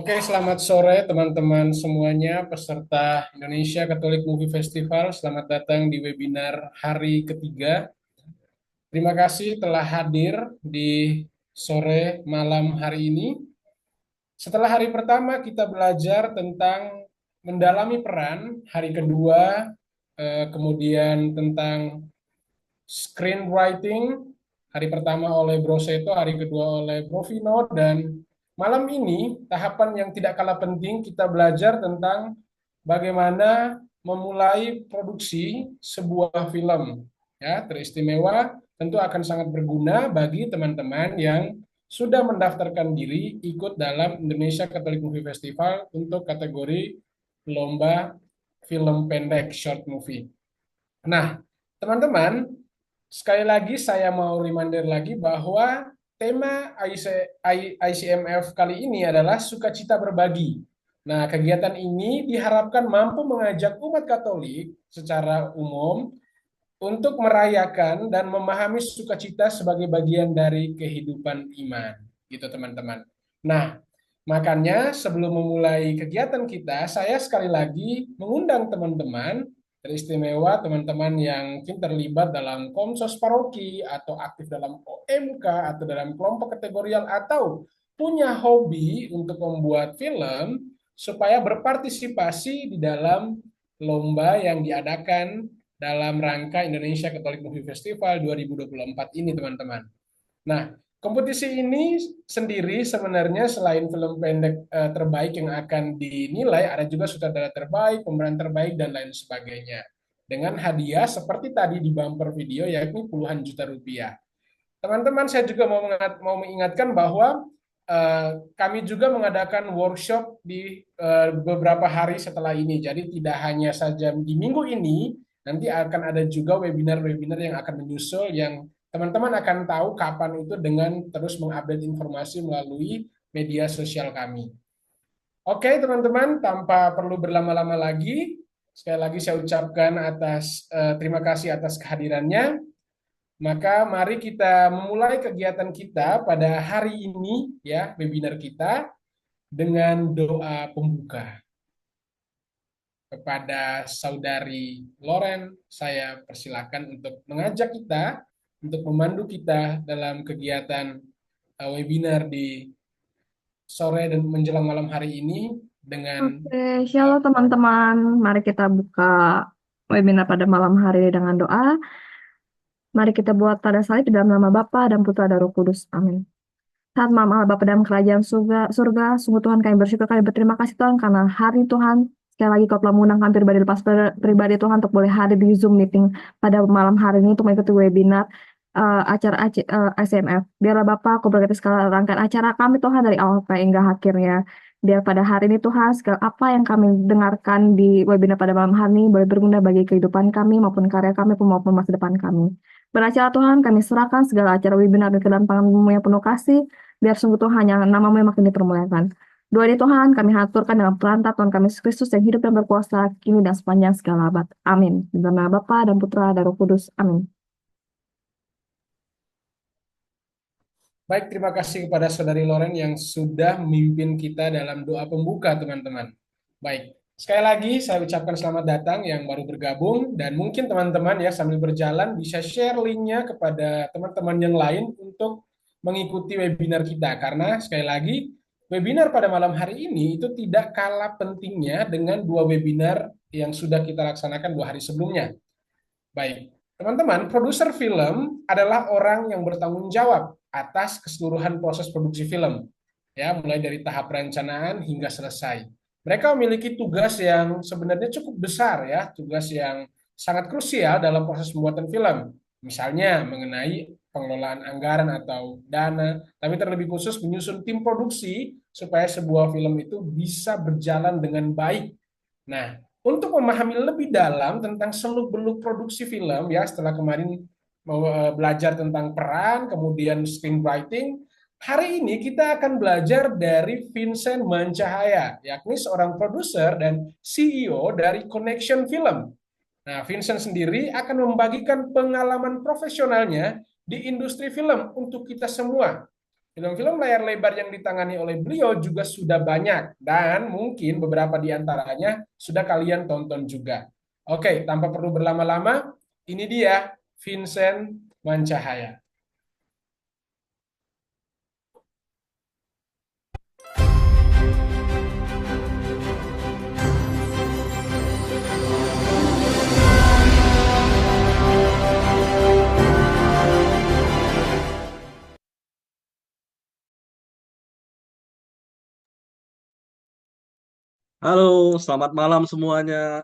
Oke, selamat sore teman-teman semuanya, peserta Indonesia Catholic Movie Festival. Selamat datang di webinar hari ketiga. Terima kasih telah hadir di sore malam hari ini. Setelah hari pertama kita belajar tentang mendalami peran, hari kedua kemudian tentang screenwriting, hari pertama oleh Bro Seto, hari kedua oleh Bro Vino, dan malam ini tahapan yang tidak kalah penting kita belajar tentang bagaimana memulai produksi sebuah film. Ya, teristimewa tentu akan sangat berguna bagi teman-teman yang sudah mendaftarkan diri ikut dalam Indonesia Catholic Movie Festival untuk kategori lomba film pendek short movie. Nah, teman-teman, sekali lagi saya mau reminder lagi bahwa tema ICMF kali ini adalah sukacita berbagi. Nah, kegiatan ini diharapkan mampu mengajak umat Katolik secara umum untuk merayakan dan memahami sukacita sebagai bagian dari kehidupan iman. Gitu, teman-teman. Nah, makanya sebelum memulai kegiatan kita, saya sekali lagi mengundang teman-teman teristimewa, teman-teman yang mungkin terlibat dalam Komsos Paroki atau aktif dalam OMK atau dalam kelompok kategorial atau punya hobi untuk membuat film supaya berpartisipasi di dalam lomba yang diadakan dalam rangka Indonesia Catholic Movie Festival 2024 ini, teman-teman. Nah, kompetisi ini sendiri sebenarnya selain film pendek terbaik yang akan dinilai, ada juga sutradara terbaik, pemeran terbaik, dan lain sebagainya. Dengan hadiah seperti tadi di bumper video, yakni puluhan juta rupiah. Teman-teman, saya juga mau mengingatkan bahwa kami juga mengadakan workshop di beberapa hari setelah ini. Jadi tidak hanya saja di minggu ini, nanti akan ada juga webinar-webinar yang akan menyusul yang teman-teman akan tahu kapan itu dengan terus mengupdate informasi melalui media sosial kami. Oke, teman-teman, tanpa perlu berlama-lama lagi, sekali lagi saya ucapkan terima kasih atas kehadirannya. Maka mari kita memulai kegiatan kita pada hari ini ya, webinar kita dengan doa pembuka. Kepada Saudari Loren, saya persilakan untuk mengajak kita untuk memandu kita dalam kegiatan webinar di sore dan menjelang malam hari ini dengan Oke, shalom teman-teman. Mari kita buka webinar pada malam hari dengan doa. Mari kita buat tanda salib di dalam nama Bapa dan Putra dan Roh Kudus. Amin. Saat malam Allah Bapa dalam kerajaan surga, sungguh Tuhan kami bersyukur, kami berterima kasih Tuhan karena hari Tuhan, sekali lagi kau telah mengundang kami pribadi lepas pribadi Tuhan untuk boleh hadir di Zoom meeting pada malam hari ini untuk mengikuti webinar acara ICMF. Biarlah Bapak aku berkati segala rangkaian acara kami Tuhan dari awal sampai hingga akhirnya. Biar pada hari ini Tuhan segala apa yang kami dengarkan di webinar pada malam hari ini boleh berguna bagi kehidupan kami maupun karya kami maupun masa depan kami. Beracara Tuhan, kami serahkan segala acara webinar ke dalam tangan-Mu yang penuh kasih, biar sungguh Tuhan yang nama-Mu yang makin dipermuliakan. Doa di Tuhan kami haturkan dengan perantara Tuhan kami Yesus Kristus yang hidup dan berkuasa kini dan sepanjang segala abad. Amin. Di dalam nama Bapa dan Putra dan Roh Kudus. Amin. baik. Terima kasih kepada Saudari Loren yang sudah memimpin kita dalam doa pembuka, teman-teman. Baik, sekali lagi saya ucapkan selamat datang yang baru bergabung dan mungkin teman-teman ya sambil berjalan bisa share linknya kepada teman-teman yang lain untuk mengikuti webinar kita karena sekali lagi webinar pada malam hari ini itu tidak kalah pentingnya dengan dua webinar yang sudah kita laksanakan 2 hari sebelumnya. Baik, teman-teman, produser film adalah orang yang bertanggung jawab atas keseluruhan proses produksi film, ya, mulai dari tahap perencanaan hingga selesai. Mereka memiliki tugas yang sebenarnya cukup besar, ya, tugas yang sangat krusial dalam proses pembuatan film. Misalnya mengenai pengelolaan anggaran atau dana, tapi terlebih khusus menyusun tim produksi supaya sebuah film itu bisa berjalan dengan baik. Nah, untuk memahami lebih dalam tentang seluk-beluk produksi film ya setelah kemarin mau belajar tentang peran, kemudian screenwriting, hari ini kita akan belajar dari Vincent Mancahaya, yakni seorang produser dan CEO dari Connection Film. Nah, Vincent sendiri akan membagikan pengalaman profesionalnya di industri film untuk kita semua. Film-film layar lebar yang ditangani oleh beliau juga sudah banyak dan mungkin beberapa di antaranya sudah kalian tonton juga. Oke, tanpa perlu berlama-lama, ini dia Vincent Mancahaya. Halo, selamat malam semuanya.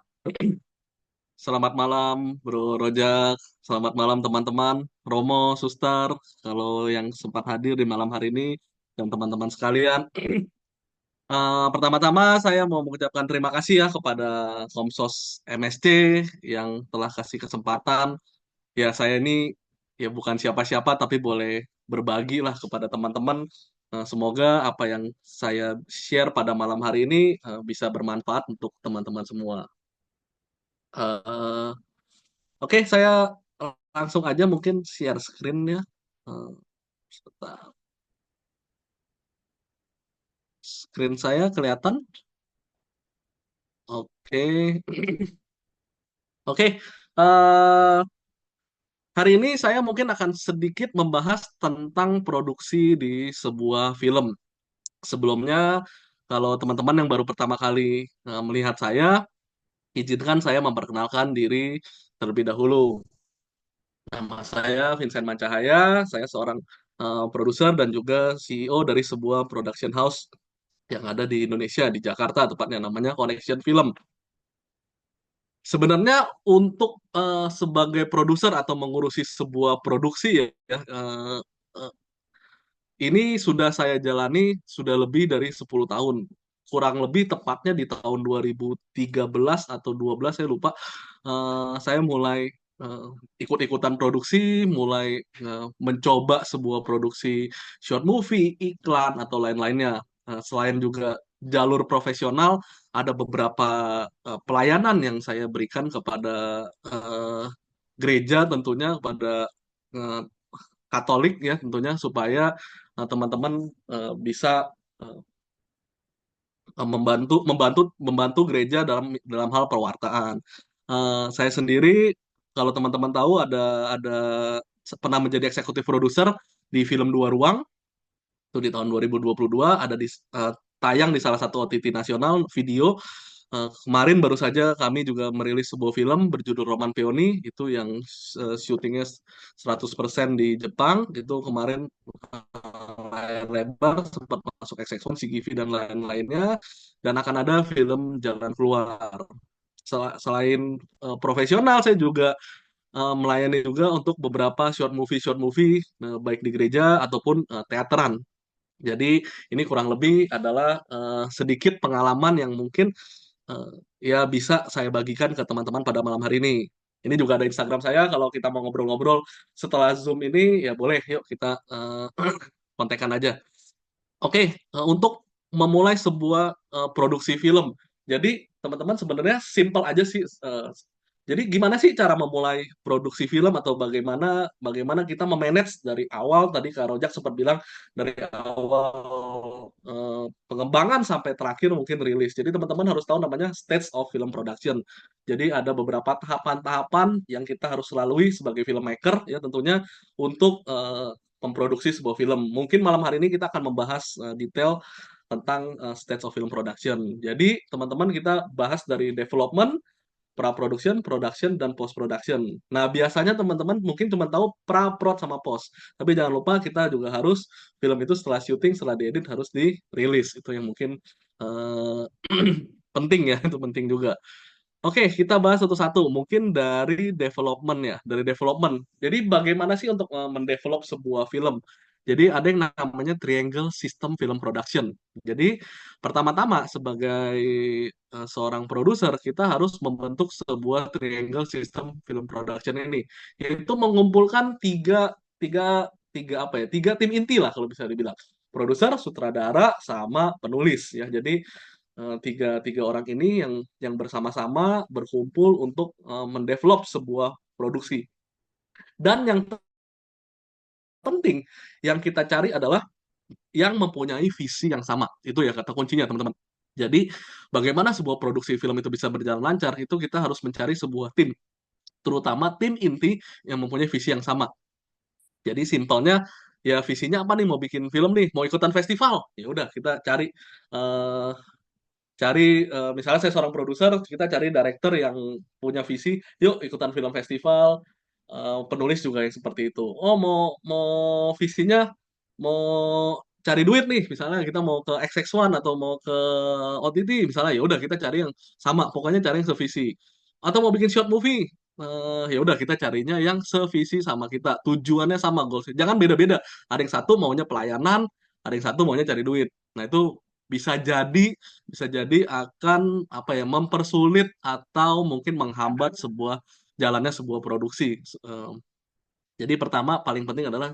Selamat malam, Bro Rojak. Selamat malam teman-teman, Romo, Suster, kalau yang sempat hadir di malam hari ini, dan teman-teman sekalian. Pertama-tama saya mau mengucapkan terima kasih ya kepada Komsos MSC yang telah kasih kesempatan. Ya, saya ini ya bukan siapa-siapa, tapi boleh berbagi lah kepada teman-teman. Semoga apa yang saya share pada malam hari ini bisa bermanfaat untuk teman-teman semua. Eh, oke, saya langsung aja mungkin share screen ya. Eh, Sebentar. Screen saya kelihatan? Oke. Oke. Eh, Hari ini saya mungkin akan sedikit membahas tentang produksi di sebuah film. Sebelumnya, kalau teman-teman yang baru pertama kali melihat saya, izinkan saya memperkenalkan diri terlebih dahulu. Nama saya Vincent Mancahaya, saya seorang produser dan juga CEO dari sebuah production house yang ada di Indonesia, di Jakarta, tepatnya namanya Connection Film. Sebenarnya untuk sebagai produser atau mengurusi sebuah produksi ya, eh, ini sudah saya jalani sudah lebih dari 10 tahun. Kurang lebih tepatnya di tahun 2013 atau 12 saya lupa. Saya mulai eh, ikut-ikutan produksi, mulai mencoba sebuah produksi short movie, iklan atau lain-lainnya. Selain juga jalur profesional, ada beberapa pelayanan yang saya berikan kepada gereja tentunya kepada eh, Katolik ya tentunya supaya teman-teman bisa eh, membantu gereja dalam dalam hal perwartaan. Saya sendiri kalau teman-teman tahu ada pernah menjadi eksekutif produser di film Dua Ruang itu di tahun 2022 ada tayang di salah satu OTT nasional video. Kemarin baru saja kami juga merilis sebuah film berjudul Roman Peony itu yang syutingnya 100% di Jepang itu kemarin layar lebar sempat masuk eksekson CGV dan lain-lainnya dan akan ada film Jalan Keluar. Selain profesional saya juga melayani juga untuk beberapa short movie baik di gereja ataupun teateran. Jadi ini kurang lebih adalah sedikit pengalaman yang mungkin eh, ya bisa saya bagikan ke teman-teman pada malam hari ini. Ini juga ada Instagram saya. Kalau kita mau ngobrol-ngobrol setelah Zoom ini, ya boleh. Yuk kita kontekan aja. Oke, untuk memulai sebuah produksi film. Jadi teman-teman sebenarnya simple aja sih. Jadi gimana sih cara memulai produksi film atau bagaimana bagaimana kita memanage dari awal tadi Kak Rojak sempat bilang dari awal pengembangan sampai terakhir mungkin rilis. Jadi teman-teman harus tahu namanya stage of film production. Jadi ada beberapa tahapan-tahapan yang kita harus lalui sebagai filmmaker ya tentunya untuk memproduksi sebuah film. Mungkin malam hari ini kita akan membahas detail tentang stage of film production. Jadi teman-teman kita bahas dari development, pra-production, production, dan post-production. Nah, biasanya teman-teman mungkin cuma tahu pra-prod sama post. Tapi jangan lupa kita juga harus film itu setelah syuting, setelah diedit harus dirilis. Itu yang mungkin uh, penting ya, itu penting juga. Oke, kita bahas satu-satu. Mungkin dari development ya, dari development. Jadi bagaimana sih untuk mendevelop sebuah film? Jadi ada yang namanya triangle system film production. Jadi pertama-tama sebagai seorang produser kita harus membentuk sebuah triangle system film production ini, yaitu mengumpulkan tiga tiga tiga apa ya tiga tim inti lah kalau bisa dibilang produser, sutradara, sama penulis ya. Jadi tiga tiga orang ini yang bersama-sama berkumpul untuk mendevelop sebuah produksi. Dan yang penting yang kita cari adalah yang mempunyai visi yang sama. Itu ya kata kuncinya, teman-teman. Jadi, bagaimana sebuah produksi film itu bisa berjalan lancar, itu kita harus mencari sebuah tim, terutama tim inti yang mempunyai visi yang sama. Jadi simpelnya ya visinya apa nih, mau bikin film nih, mau ikutan festival. Ya udah kita eh, misalnya saya seorang produser, kita cari director yang punya visi, yuk ikutan film festival. Penulis juga yang seperti itu. Oh, mau visinya mau cari duit nih, misalnya kita mau ke XX1 atau mau ke OTT misalnya, ya udah kita cari yang sama, pokoknya cari yang sevisi. Atau mau bikin short movie, ya udah kita carinya yang sevisi sama kita, tujuannya sama, goals. Jangan beda-beda. Ada yang satu maunya pelayanan, ada yang satu maunya cari duit. Nah, itu bisa jadi bisa jadi akan apa ya, mempersulit atau mungkin menghambat jalannya sebuah produksi. Jadi pertama paling penting adalah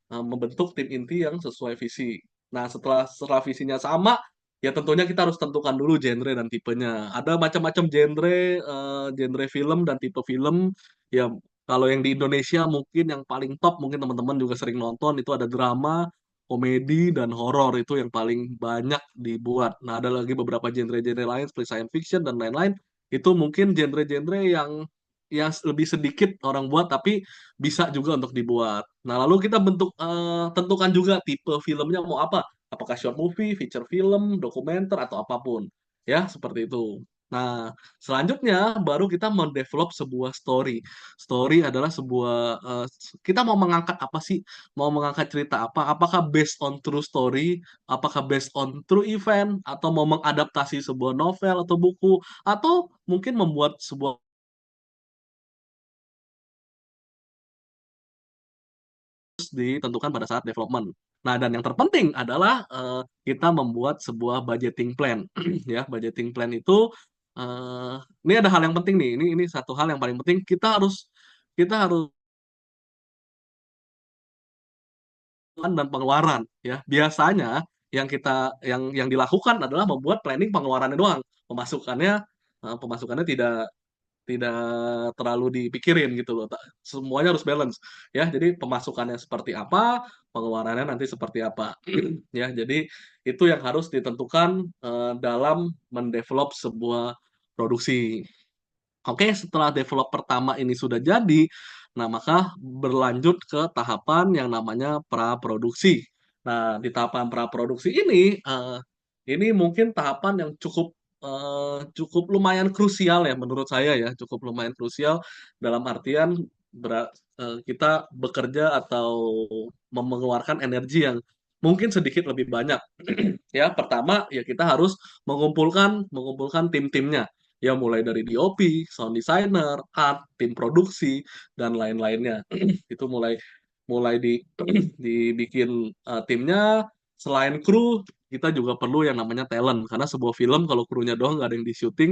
membentuk tim inti yang sesuai visi. Nah, setelah visinya sama, ya tentunya kita harus tentukan dulu genre dan tipenya. Ada macam-macam genre film dan tipe film. Ya, kalau yang di Indonesia mungkin yang paling top, mungkin teman-teman juga sering nonton, itu ada drama, komedi, dan horor. Itu yang paling banyak dibuat. Nah, ada lagi beberapa genre-genre lain seperti science fiction dan lain-lain. Itu mungkin genre-genre yang lebih sedikit orang buat, tapi bisa juga untuk dibuat. Nah, lalu kita tentukan juga tipe filmnya mau apa. Apakah short movie, feature film, dokumenter, atau apapun. Ya, seperti itu. Nah, selanjutnya baru kita mendevelop sebuah story. Story adalah kita mau mengangkat apa sih? Mau mengangkat cerita apa? Apakah based on true story? Apakah based on true event? Atau mau mengadaptasi sebuah novel atau buku? Atau mungkin membuat sebuah ditentukan pada saat development. Nah, dan yang terpenting adalah kita membuat sebuah budgeting plan. Ya, budgeting plan itu eh, ini ada hal yang penting nih. Ini satu hal yang paling penting. Kita harus dan pengeluaran, ya. Biasanya yang dilakukan adalah membuat planning pengeluarannya doang. Pemasukannya tidak tidak terlalu dipikirin gitu loh. Semuanya harus balance, ya. Jadi pemasukannya seperti apa, pengeluarannya nanti seperti apa. Ya, jadi itu yang harus ditentukan dalam mendevelop sebuah produksi. Oke, setelah develop pertama ini sudah jadi, nah maka berlanjut ke tahapan yang namanya praproduksi. Nah, di tahapan praproduksi ini mungkin tahapan yang cukup lumayan krusial ya menurut saya, ya, cukup lumayan krusial dalam artian kita bekerja atau mengeluarkan energi yang mungkin sedikit lebih banyak. Ya, pertama ya kita harus mengumpulkan tim-timnya. Ya, mulai dari DOP, sound designer, art, tim produksi, dan lain-lainnya. Itu mulai mulai dibikin timnya. Selain kru, kita juga perlu yang namanya talent, karena sebuah film kalau krunya doang nggak ada yang di syuting,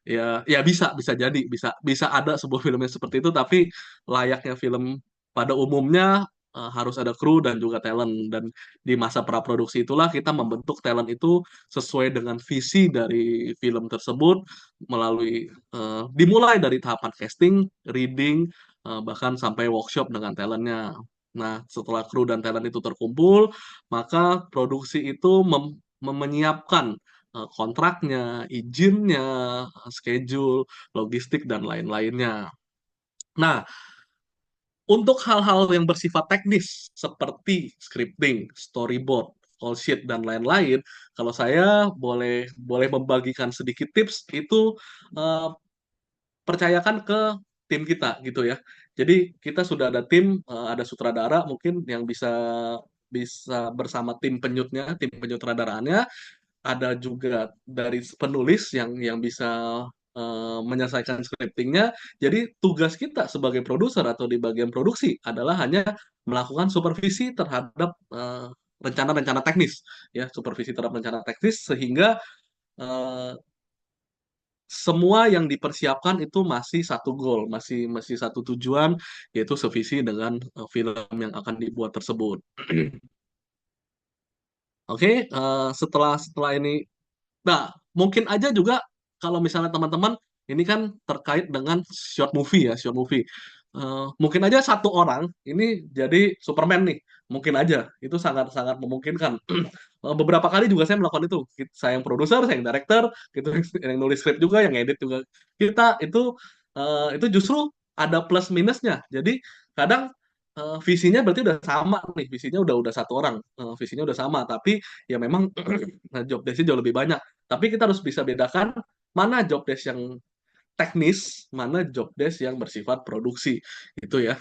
ya bisa jadi bisa bisa ada sebuah film yang seperti itu, tapi layaknya film pada umumnya harus ada kru dan juga talent. Dan di masa praproduksi itulah kita membentuk talent itu sesuai dengan visi dari film tersebut, dimulai dari tahapan casting, reading, bahkan sampai workshop dengan talentnya. Nah, setelah kru dan talent itu terkumpul, maka produksi itu menyiapkan kontraknya, izinnya, schedule, logistik, dan lain-lainnya. Nah, untuk hal-hal yang bersifat teknis seperti scripting, storyboard, call sheet, dan lain-lain, kalau saya boleh boleh membagikan sedikit tips, itu eh, percayakan ke tim kita gitu ya. Jadi kita sudah ada tim, ada sutradara mungkin yang bisa bisa bersama tim tim penyutradaraannya, ada juga dari penulis yang bisa menyelesaikan scriptingnya. Jadi tugas kita sebagai produser atau di bagian produksi adalah hanya melakukan supervisi terhadap rencana-rencana teknis, ya, supervisi terhadap rencana teknis, sehingga eh, semua yang dipersiapkan itu masih satu goal, masih masih satu tujuan, yaitu sevisi dengan film yang akan dibuat tersebut. Oke, setelah setelah ini, nah, mungkin aja juga kalau misalnya teman-teman ini kan terkait dengan short movie ya, short movie. Mungkin aja satu orang ini jadi Superman nih. Mungkin aja, itu sangat-sangat memungkinkan. Beberapa kali juga saya melakukan itu. Saya yang produser, saya yang director, gitu, yang nulis script juga, yang edit juga. Kita itu justru ada plus minusnya. Jadi kadang visinya berarti udah sama nih, visinya udah satu orang, visinya udah sama, tapi ya memang job desk-nya jauh lebih banyak. Tapi kita harus bisa bedakan mana job desk yang teknis, mana job desk yang bersifat produksi. Itu ya.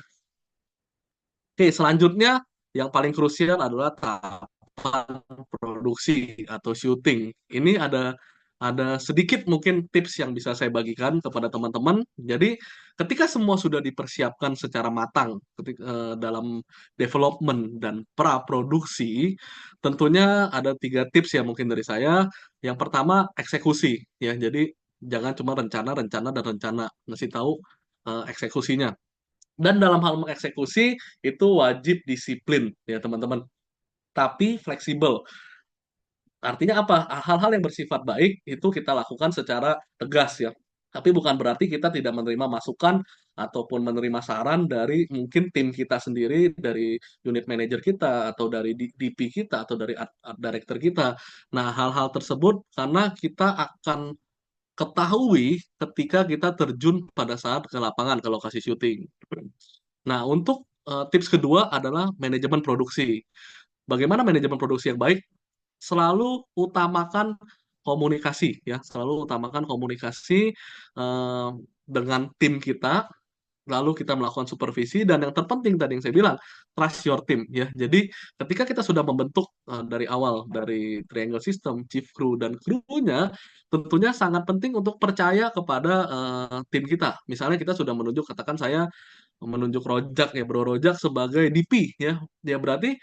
Oke, selanjutnya yang paling krusial adalah tahapan produksi atau syuting. Ini ada sedikit mungkin tips yang bisa saya bagikan kepada teman-teman. Jadi, ketika semua sudah dipersiapkan secara matang dalam development dan pra-produksi, tentunya ada 3 tips ya mungkin dari saya. Yang pertama, eksekusi ya. Jadi, jangan cuma rencana, rencana, dan rencana. Ngasih tahu eksekusinya. Dan dalam hal mengeksekusi itu wajib disiplin ya teman-teman. Tapi fleksibel. Artinya apa? Hal-hal yang bersifat baik itu kita lakukan secara tegas ya. Tapi bukan berarti kita tidak menerima masukan ataupun menerima saran dari mungkin tim kita sendiri, dari unit manager kita, atau dari DP kita, atau dari art director kita. Nah, hal-hal tersebut karena kita akan ketahui ketika kita terjun pada saat ke lapangan ke lokasi syuting. Nah, untuk tips kedua adalah manajemen produksi. Bagaimana manajemen produksi yang baik? Selalu utamakan komunikasi ya, selalu utamakan komunikasi eh, dengan tim kita, lalu kita melakukan supervisi, dan yang terpenting tadi yang saya bilang, trust your team ya. Jadi ketika kita sudah membentuk dari awal dari triangle system, chief crew dan krunya, tentunya sangat penting untuk percaya kepada tim kita. Misalnya kita sudah menunjuk, katakan saya menunjuk Rojak ya, Bro Rojak sebagai DP ya. Ya berarti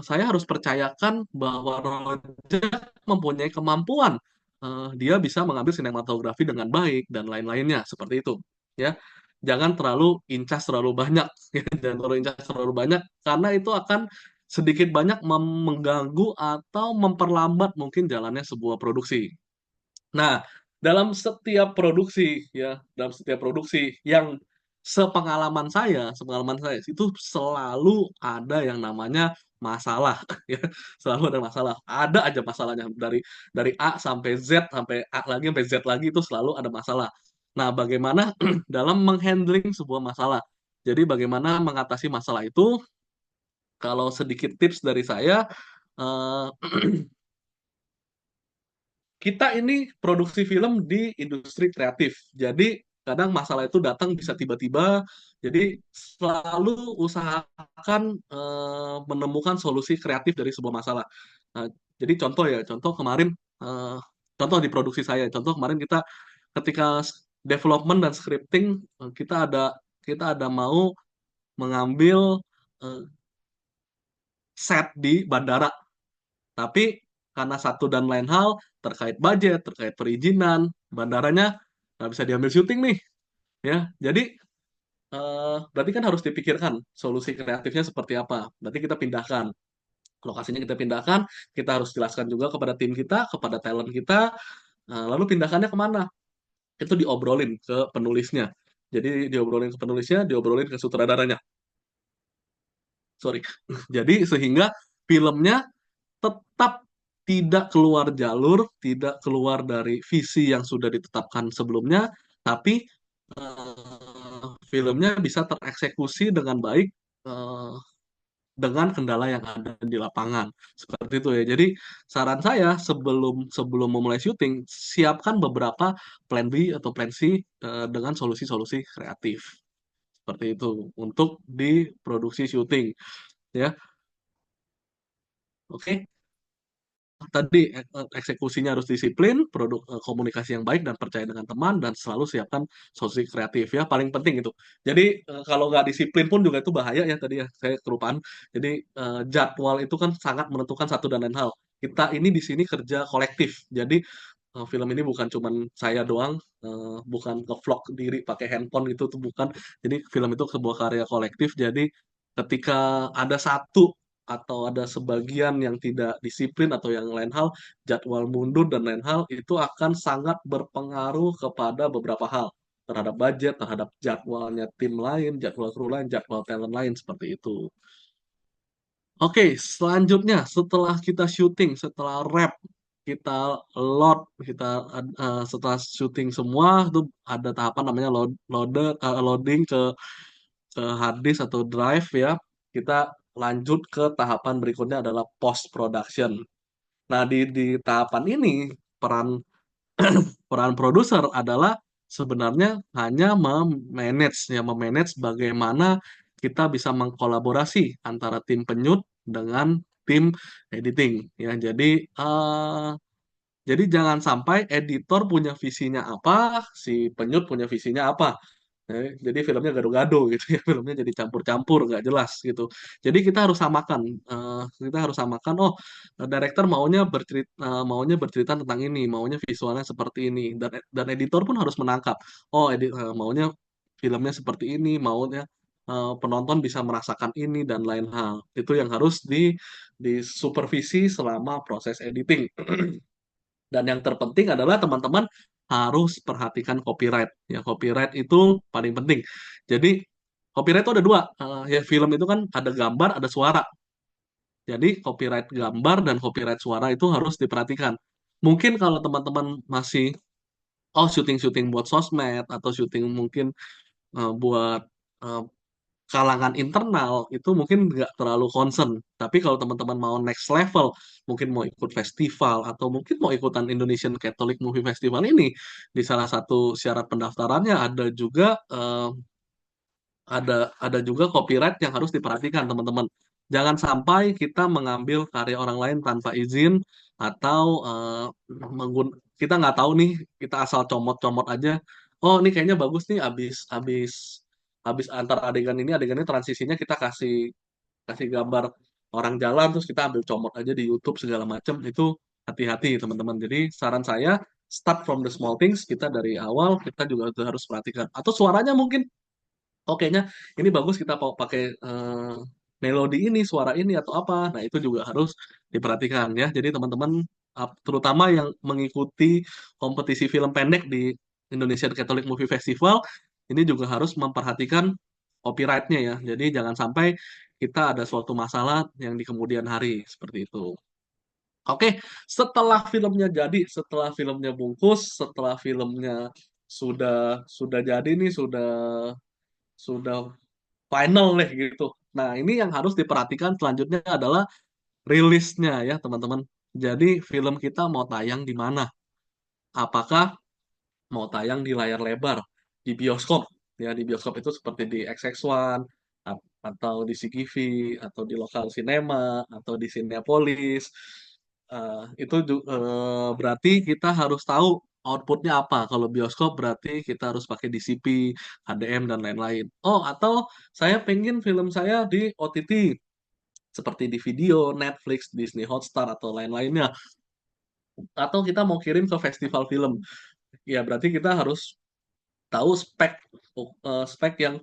saya harus percayakan bahwa Rojak mempunyai kemampuan, dia bisa mengambil sinematografi dengan baik dan lain-lainnya seperti itu ya. Jangan terlalu incas terlalu banyak ya. Jangan terlalu incas terlalu banyak karena itu akan sedikit banyak mengganggu atau memperlambat mungkin jalannya sebuah produksi. Nah, dalam setiap produksi yang sepengalaman saya itu selalu ada yang namanya masalah ya, selalu ada masalah. Ada aja masalahnya dari A sampai Z sampai A lagi sampai Z lagi itu selalu ada masalah. Nah, bagaimana dalam menghandling sebuah masalah? Jadi bagaimana mengatasi masalah itu? Kalau sedikit tips dari saya, eh, kita ini produksi film di industri kreatif. Jadi kadang masalah itu datang bisa tiba-tiba. Jadi selalu usahakan menemukan solusi kreatif dari sebuah masalah. Nah, jadi contoh ya, eh, contoh di produksi saya. Contoh kemarin kita ketika development dan scripting kita ada mau mengambil eh, set di bandara. Tapi karena satu dan lain hal terkait budget, terkait perizinan, bandaranya nggak bisa diambil syuting nih, ya. Jadi berarti kan harus dipikirkan solusi kreatifnya seperti apa. Berarti kita pindahkan lokasinya, kita harus jelaskan juga kepada tim kita, kepada talent kita, lalu pindahkannya kemana? Itu diobrolin ke penulisnya. Jadi diobrolin ke penulisnya, diobrolin ke sutradaranya. Sorry. Jadi sehingga filmnya tetap tidak keluar jalur, tidak keluar dari visi yang sudah ditetapkan sebelumnya, tapi filmnya bisa tereksekusi dengan baik eh, dengan kendala yang ada di lapangan. Seperti itu ya. Jadi saran saya sebelum sebelum memulai syuting, siapkan beberapa plan B atau plan C dengan solusi-solusi kreatif. Seperti itu untuk di produksi syuting ya. Oke. Tadi eksekusinya harus disiplin, komunikasi yang baik dan percaya dengan teman dan selalu siapkan solusi kreatif ya paling penting itu. Jadi kalau nggak disiplin pun juga itu bahaya ya tadi ya saya kelupaan. Jadi jadwal itu kan sangat menentukan satu dan lain hal. Kita ini di sini kerja kolektif. Jadi film ini bukan cuman saya doang, bukan nge-vlog diri pakai handphone itu tuh bukan. Jadi film itu sebuah karya kolektif. Jadi ketika ada satu atau ada sebagian yang tidak disiplin atau yang lain hal, jadwal mundur dan lain hal, itu akan sangat berpengaruh kepada beberapa hal. Terhadap budget, terhadap jadwalnya tim lain, jadwal kru lain, jadwal talent lain, seperti itu. Oke, selanjutnya setelah kita syuting, setelah wrap, kita load, setelah syuting semua itu ada tahapan namanya loading ke hard disk atau drive ya. Kita lanjut ke tahapan berikutnya adalah post production. Nah, di tahapan ini peran peran produser adalah sebenarnya hanya memanage bagaimana kita bisa mengkolaborasi antara tim penyut dengan tim editing ya. Jadi jangan sampai editor punya visinya apa, si penyut punya visinya apa. Jadi filmnya gado-gado gitu ya, filmnya jadi campur-campur, nggak jelas gitu. Jadi kita harus samakan. Oh, director maunya bercerita tentang ini, maunya visualnya seperti ini, dan editor pun harus menangkap. Oh, maunya filmnya seperti ini, maunya penonton bisa merasakan ini dan lain hal. Itu yang harus disupervisi selama proses editing. Dan yang terpenting adalah teman-teman harus perhatikan copyright. Ya, copyright itu paling penting. Jadi, copyright itu ada dua. Ya, film itu kan ada gambar, ada suara. Jadi, copyright gambar dan copyright suara itu harus diperhatikan. Mungkin kalau teman-teman masih, oh syuting-syuting buat sosmed, atau syuting mungkin buat eh, kalangan internal itu mungkin nggak terlalu concern. Tapi kalau teman-teman mau next level, mungkin mau ikut festival atau mungkin mau ikutan Indonesian Catholic Movie Festival ini, di salah satu syarat pendaftarannya ada juga copyright yang harus diperhatikan teman-teman. Jangan sampai kita mengambil karya orang lain tanpa izin atau kita nggak tahu nih, kita asal comot-comot aja. Oh, ini kayaknya bagus nih, abis abis habis antar adegan ini transisinya kita kasih kasih gambar orang jalan terus kita ambil comot aja di YouTube segala macam. Itu hati-hati teman-teman. Jadi saran saya, start from the small things. Kita dari awal kita juga harus perhatikan. Atau suaranya mungkin, oh kayaknya ini bagus kita pakai melodi ini, suara ini atau apa. Nah, itu juga harus diperhatikan ya. Jadi teman-teman terutama yang mengikuti kompetisi film pendek di Indonesian Catholic Movie Festival ini juga harus memperhatikan copyright-nya ya. Jadi jangan sampai kita ada suatu masalah yang di kemudian hari seperti itu. Oke, setelah filmnya bungkus, setelah filmnya sudah jadi nih, sudah final deh gitu. Nah, ini yang harus diperhatikan selanjutnya adalah rilisnya ya, teman-teman. Jadi, film kita mau tayang di mana? Apakah mau tayang di layar lebar, di bioskop? Ya, di bioskop itu seperti di XX1, atau di CGV, atau di lokal sinema, atau di Cinepolis. Berarti kita harus tahu outputnya apa. Kalau bioskop berarti kita harus pakai DCP, HDM, dan lain-lain. Oh, atau saya pengen film saya di OTT, seperti di video, Netflix, Disney Hotstar, atau lain-lainnya. Atau kita mau kirim ke festival film. Ya, berarti kita harus tahu spek yang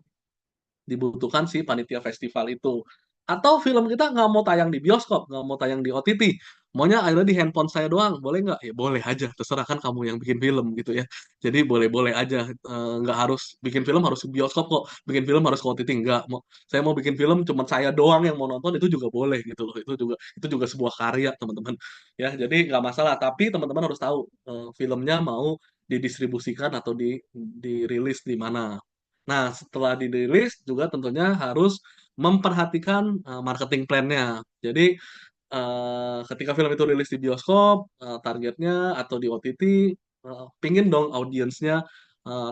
dibutuhkan si panitia festival itu. Atau film kita nggak mau tayang di bioskop, nggak mau tayang di OTT, maunya ada di handphone saya doang, boleh nggak? Ya boleh aja, terserah kan kamu yang bikin film gitu ya. Jadi boleh-boleh aja, nggak harus bikin film harus ke bioskop kok, bikin film harus ke OTT nggak. Saya mau bikin film cuma saya doang yang mau nonton itu juga boleh gitu loh. Itu juga sebuah karya teman-teman. Ya jadi nggak masalah. Tapi teman-teman harus tahu filmnya mau didistribusikan atau dirilis di mana. Nah, setelah dirilis juga tentunya harus memperhatikan marketing plan-nya. Jadi, ketika film itu rilis di bioskop, targetnya atau di OTT, pingin dong audiensnya,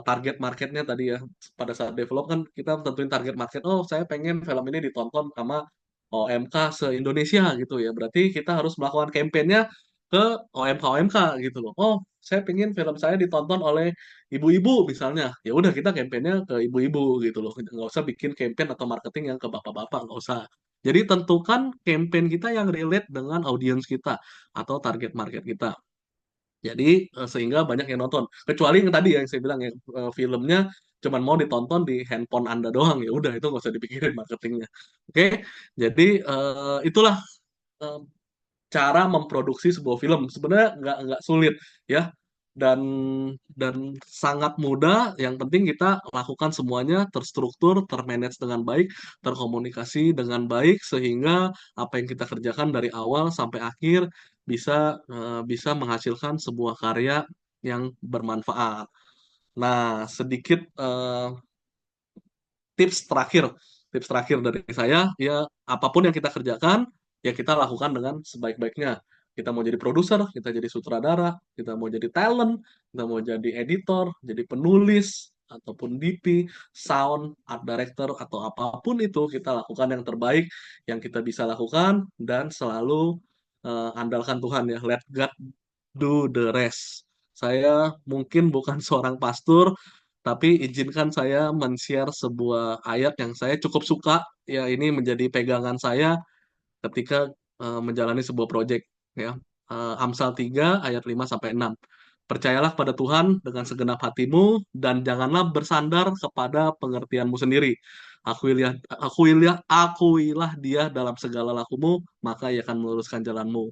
target marketnya tadi ya, pada saat develop kan kita tentuin target market. Oh, saya pengen film ini ditonton sama OMK se-Indonesia gitu ya. Berarti kita harus melakukan campaign-nya ke OMK-OMK gitu loh. Oh, saya pengen film saya ditonton oleh ibu-ibu misalnya. Ya udah kita campaign-nya ke ibu-ibu gitu loh. Nggak usah bikin campaign atau marketing yang ke bapak-bapak, nggak usah. Jadi tentukan campaign kita yang relate dengan audiens kita atau target market kita. Jadi sehingga banyak yang nonton. Kecuali yang tadi yang saya bilang yang filmnya cuman mau ditonton di handphone Anda doang, ya udah itu nggak usah dipikirin marketingnya. Oke, jadi itulah eh, cara memproduksi sebuah film. Sebenarnya nggak sulit ya. dan sangat mudah. Yang penting kita lakukan semuanya terstruktur, termanage dengan baik, terkomunikasi dengan baik sehingga apa yang kita kerjakan dari awal sampai akhir bisa menghasilkan sebuah karya yang bermanfaat. Nah, sedikit tips terakhir, tips terakhir dari saya, ya apapun yang kita kerjakan, ya kita lakukan dengan sebaik-baiknya. Kita mau jadi produser, kita jadi sutradara, kita mau jadi talent, kita mau jadi editor, jadi penulis, ataupun DP, sound, art director, atau apapun itu, kita lakukan yang terbaik yang kita bisa lakukan, dan selalu andalkan Tuhan ya, let God do the rest. Saya mungkin bukan seorang pastor, tapi izinkan saya men-share sebuah ayat yang saya cukup suka. Ya, ini menjadi pegangan saya ketika menjalani sebuah proyek. Ya, Amsal 3 ayat 5 sampai 6. Percayalah pada Tuhan dengan segenap hatimu dan janganlah bersandar kepada pengertianmu sendiri. Akuilah Dia dalam segala lakumu, maka Ia akan meluruskan jalanmu.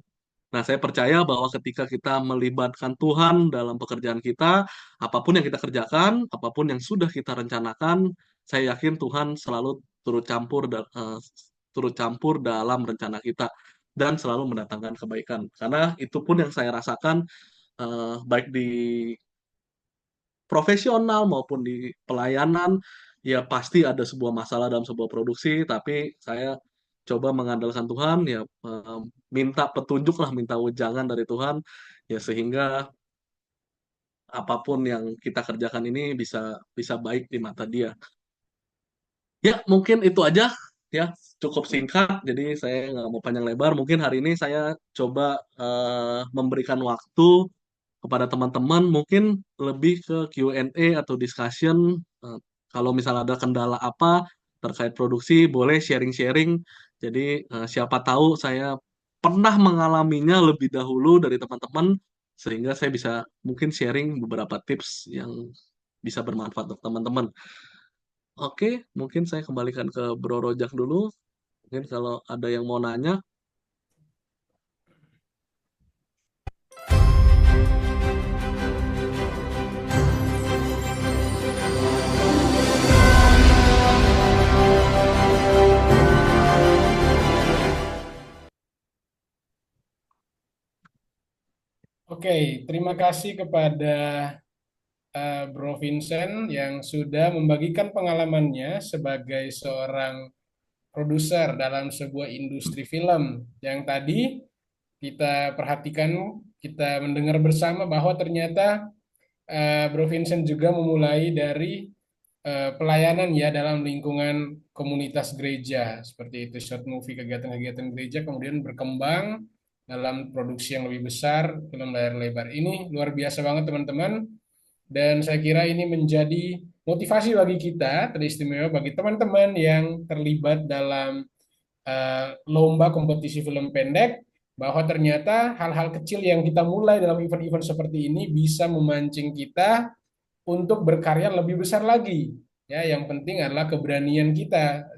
Nah, saya percaya bahwa ketika kita melibatkan Tuhan dalam pekerjaan kita, apapun yang kita kerjakan, apapun yang sudah kita rencanakan, saya yakin Tuhan selalu turut campur dalam rencana kita dan selalu mendatangkan kebaikan. Karena itu pun yang saya rasakan baik di profesional maupun di pelayanan, ya pasti ada sebuah masalah dalam sebuah produksi, tapi saya coba mengandalkan Tuhan, ya minta petunjuk lah, minta wejangan dari Tuhan, ya sehingga apapun yang kita kerjakan ini bisa bisa baik di mata Dia. Ya mungkin itu aja, ya cukup singkat, jadi saya nggak mau panjang lebar. Mungkin hari ini saya coba memberikan waktu kepada teman-teman mungkin lebih ke Q&A atau discussion. Eh, Kalau misalnya ada kendala apa terkait produksi, boleh sharing-sharing. Jadi siapa tahu saya pernah mengalaminya lebih dahulu dari teman-teman, sehingga saya bisa mungkin sharing beberapa tips yang bisa bermanfaat untuk teman-teman. Oke, mungkin saya kembalikan ke Bro Rojak dulu. Mungkin kalau ada yang mau nanya. Oke, terima kasih kepada Bro Vincent yang sudah membagikan pengalamannya sebagai seorang produser dalam sebuah industri film yang tadi kita perhatikan, kita mendengar bersama bahwa ternyata Bro Vincent juga memulai dari pelayanan ya dalam lingkungan komunitas gereja seperti itu, short movie, kegiatan-kegiatan gereja, kemudian berkembang dalam produksi yang lebih besar, film layar lebar. Ini luar biasa banget teman-teman, dan saya kira ini menjadi motivasi bagi kita, teristimewa bagi teman-teman yang terlibat dalam lomba kompetisi film pendek, bahwa ternyata hal-hal kecil yang kita mulai dalam event-event seperti ini bisa memancing kita untuk berkarya lebih besar lagi. Ya, yang penting adalah keberanian kita,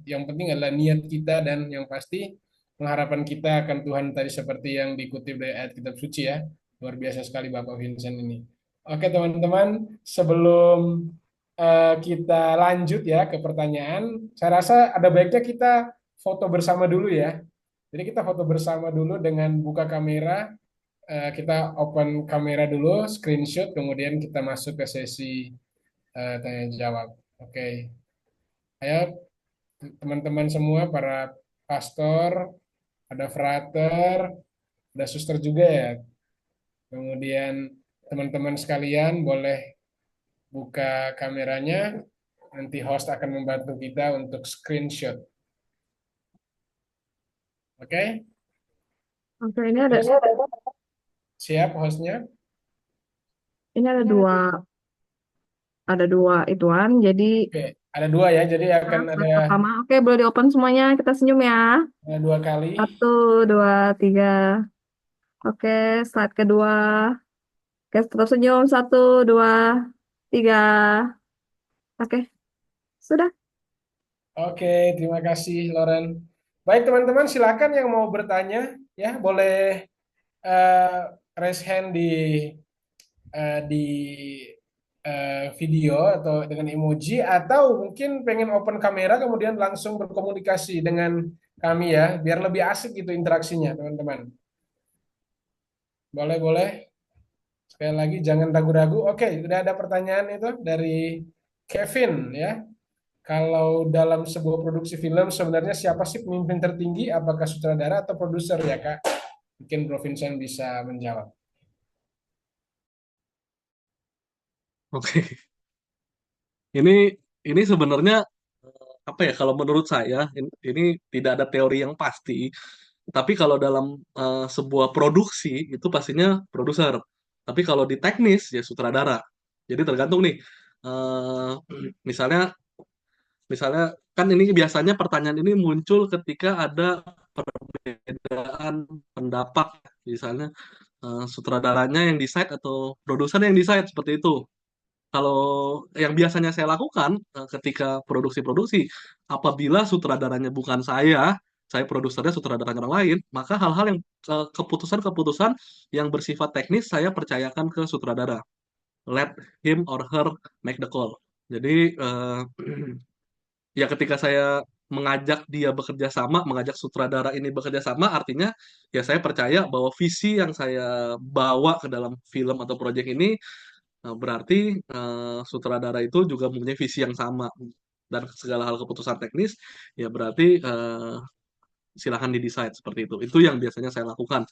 yang penting adalah niat kita, dan yang pasti pengharapan kita akan Tuhan tadi seperti yang dikutip dari ayat kitab suci ya. Luar biasa sekali Bapak Vincent ini. Oke teman-teman, sebelum kita lanjut ya ke pertanyaan, saya rasa ada baiknya kita foto bersama dulu ya. Jadi kita foto bersama dulu dengan buka kamera, kita open kamera dulu, screenshot, kemudian kita masuk ke sesi tanya jawab. Oke, ayo teman-teman semua, para pastor, ada frater, ada suster juga ya. Kemudian teman-teman sekalian boleh buka kameranya, nanti host akan membantu kita untuk screenshot. Oke, Oke, siap hostnya? ini ada dua ituan. Jadi Oke, ada dua ya, jadi akan ada slide pertama, oke boleh di open semuanya. Kita senyum ya. dua kali. Satu, dua, tiga. Oke, slide kedua. Oke, tetap senyum. Satu, dua, tiga. Oke, sudah. Oke, terima kasih Loren. Baik teman-teman, silakan yang mau bertanya ya, boleh raise hand di di video atau dengan emoji, atau mungkin pengen open kamera kemudian langsung berkomunikasi dengan kami ya, biar lebih asik gitu interaksinya teman-teman. Boleh, boleh. Sekali lagi jangan ragu-ragu. Oke, udah ada pertanyaan itu dari Kevin ya. Kalau dalam sebuah produksi film sebenarnya siapa sih pemimpin tertinggi? Apakah sutradara atau produser ya Kak? Mungkin Bro Vincent bisa menjawab. Oke, ini ini sebenarnya apa ya? Kalau menurut saya ini tidak ada teori yang pasti. Tapi kalau dalam sebuah produksi itu pastinya produser. Tapi kalau di teknis ya sutradara. Jadi tergantung nih. eh, misalnya misalnya kan ini biasanya pertanyaan ini muncul ketika ada perbedaan pendapat. Misalnya sutradaranya yang decide atau produser yang decide seperti itu. Kalau yang biasanya saya lakukan ketika produksi-produksi, apabila sutradaranya bukan saya produsernya sutradaranya orang lain, maka hal-hal yang keputusan-keputusan yang bersifat teknis saya percayakan ke sutradara. Let him or her make the call. Jadi ya ketika saya mengajak dia bekerja sama, mengajak sutradara ini bekerja sama, artinya ya saya percaya bahwa visi yang saya bawa ke dalam film atau proyek ini berarti sutradara itu juga mempunyai visi yang sama dan segala hal keputusan teknis ya berarti silahkan di-decide seperti itu. Itu yang biasanya saya lakukan.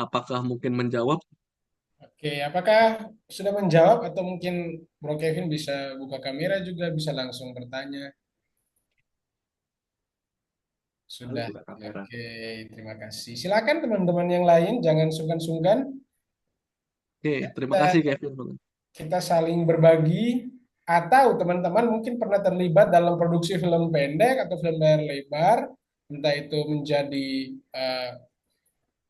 Apakah mungkin menjawab? Oke, apakah sudah menjawab atau mungkin Bro Kevin bisa buka kamera juga, bisa langsung bertanya? Lalu Sudah. buka kamera. Oke, terima kasih. Silakan teman-teman yang lain, jangan sungkan-sungkan. Oke, Ya, terima kasih Kevin. kita saling berbagi, atau teman-teman mungkin pernah terlibat dalam produksi film pendek atau film layar lebar, entah itu menjadi eh,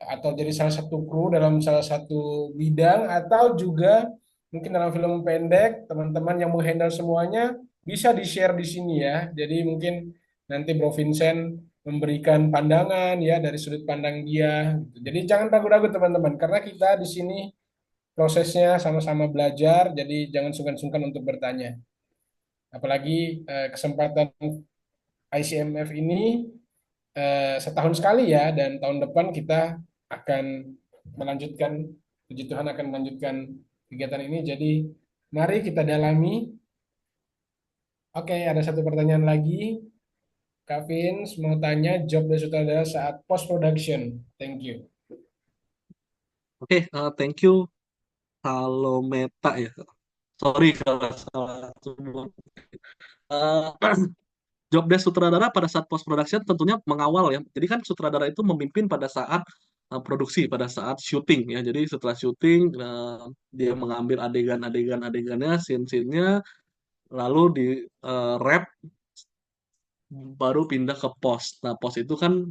atau jadi salah satu kru dalam salah satu bidang, atau juga mungkin dalam film pendek teman-teman yang menghandle semuanya bisa di-share di sini ya. Jadi mungkin nanti Bro Vincent memberikan pandangan ya dari sudut pandang dia. Jadi jangan ragu-ragu teman-teman, karena kita di sini prosesnya sama-sama belajar, jadi jangan sungkan-sungkan untuk bertanya. Apalagi kesempatan ICMF ini setahun sekali ya, dan tahun depan kita akan melanjutkan, puji Tuhan akan melanjutkan kegiatan ini. Jadi mari kita dalami. Oke, ada satu pertanyaan lagi. Kak Vince mau tanya job dari sutradara saat post production. Thank you. Oke, thank you. Kalau Meta ya. Sorry kalau salah sebut. Eh, Job desk sutradara pada saat post production tentunya mengawal ya. Jadi kan sutradara itu memimpin pada saat produksi, pada saat syuting ya. Jadi setelah syuting dia mengambil adegannya, scene-scene-nya, lalu di rap baru pindah ke post. Nah, post itu kan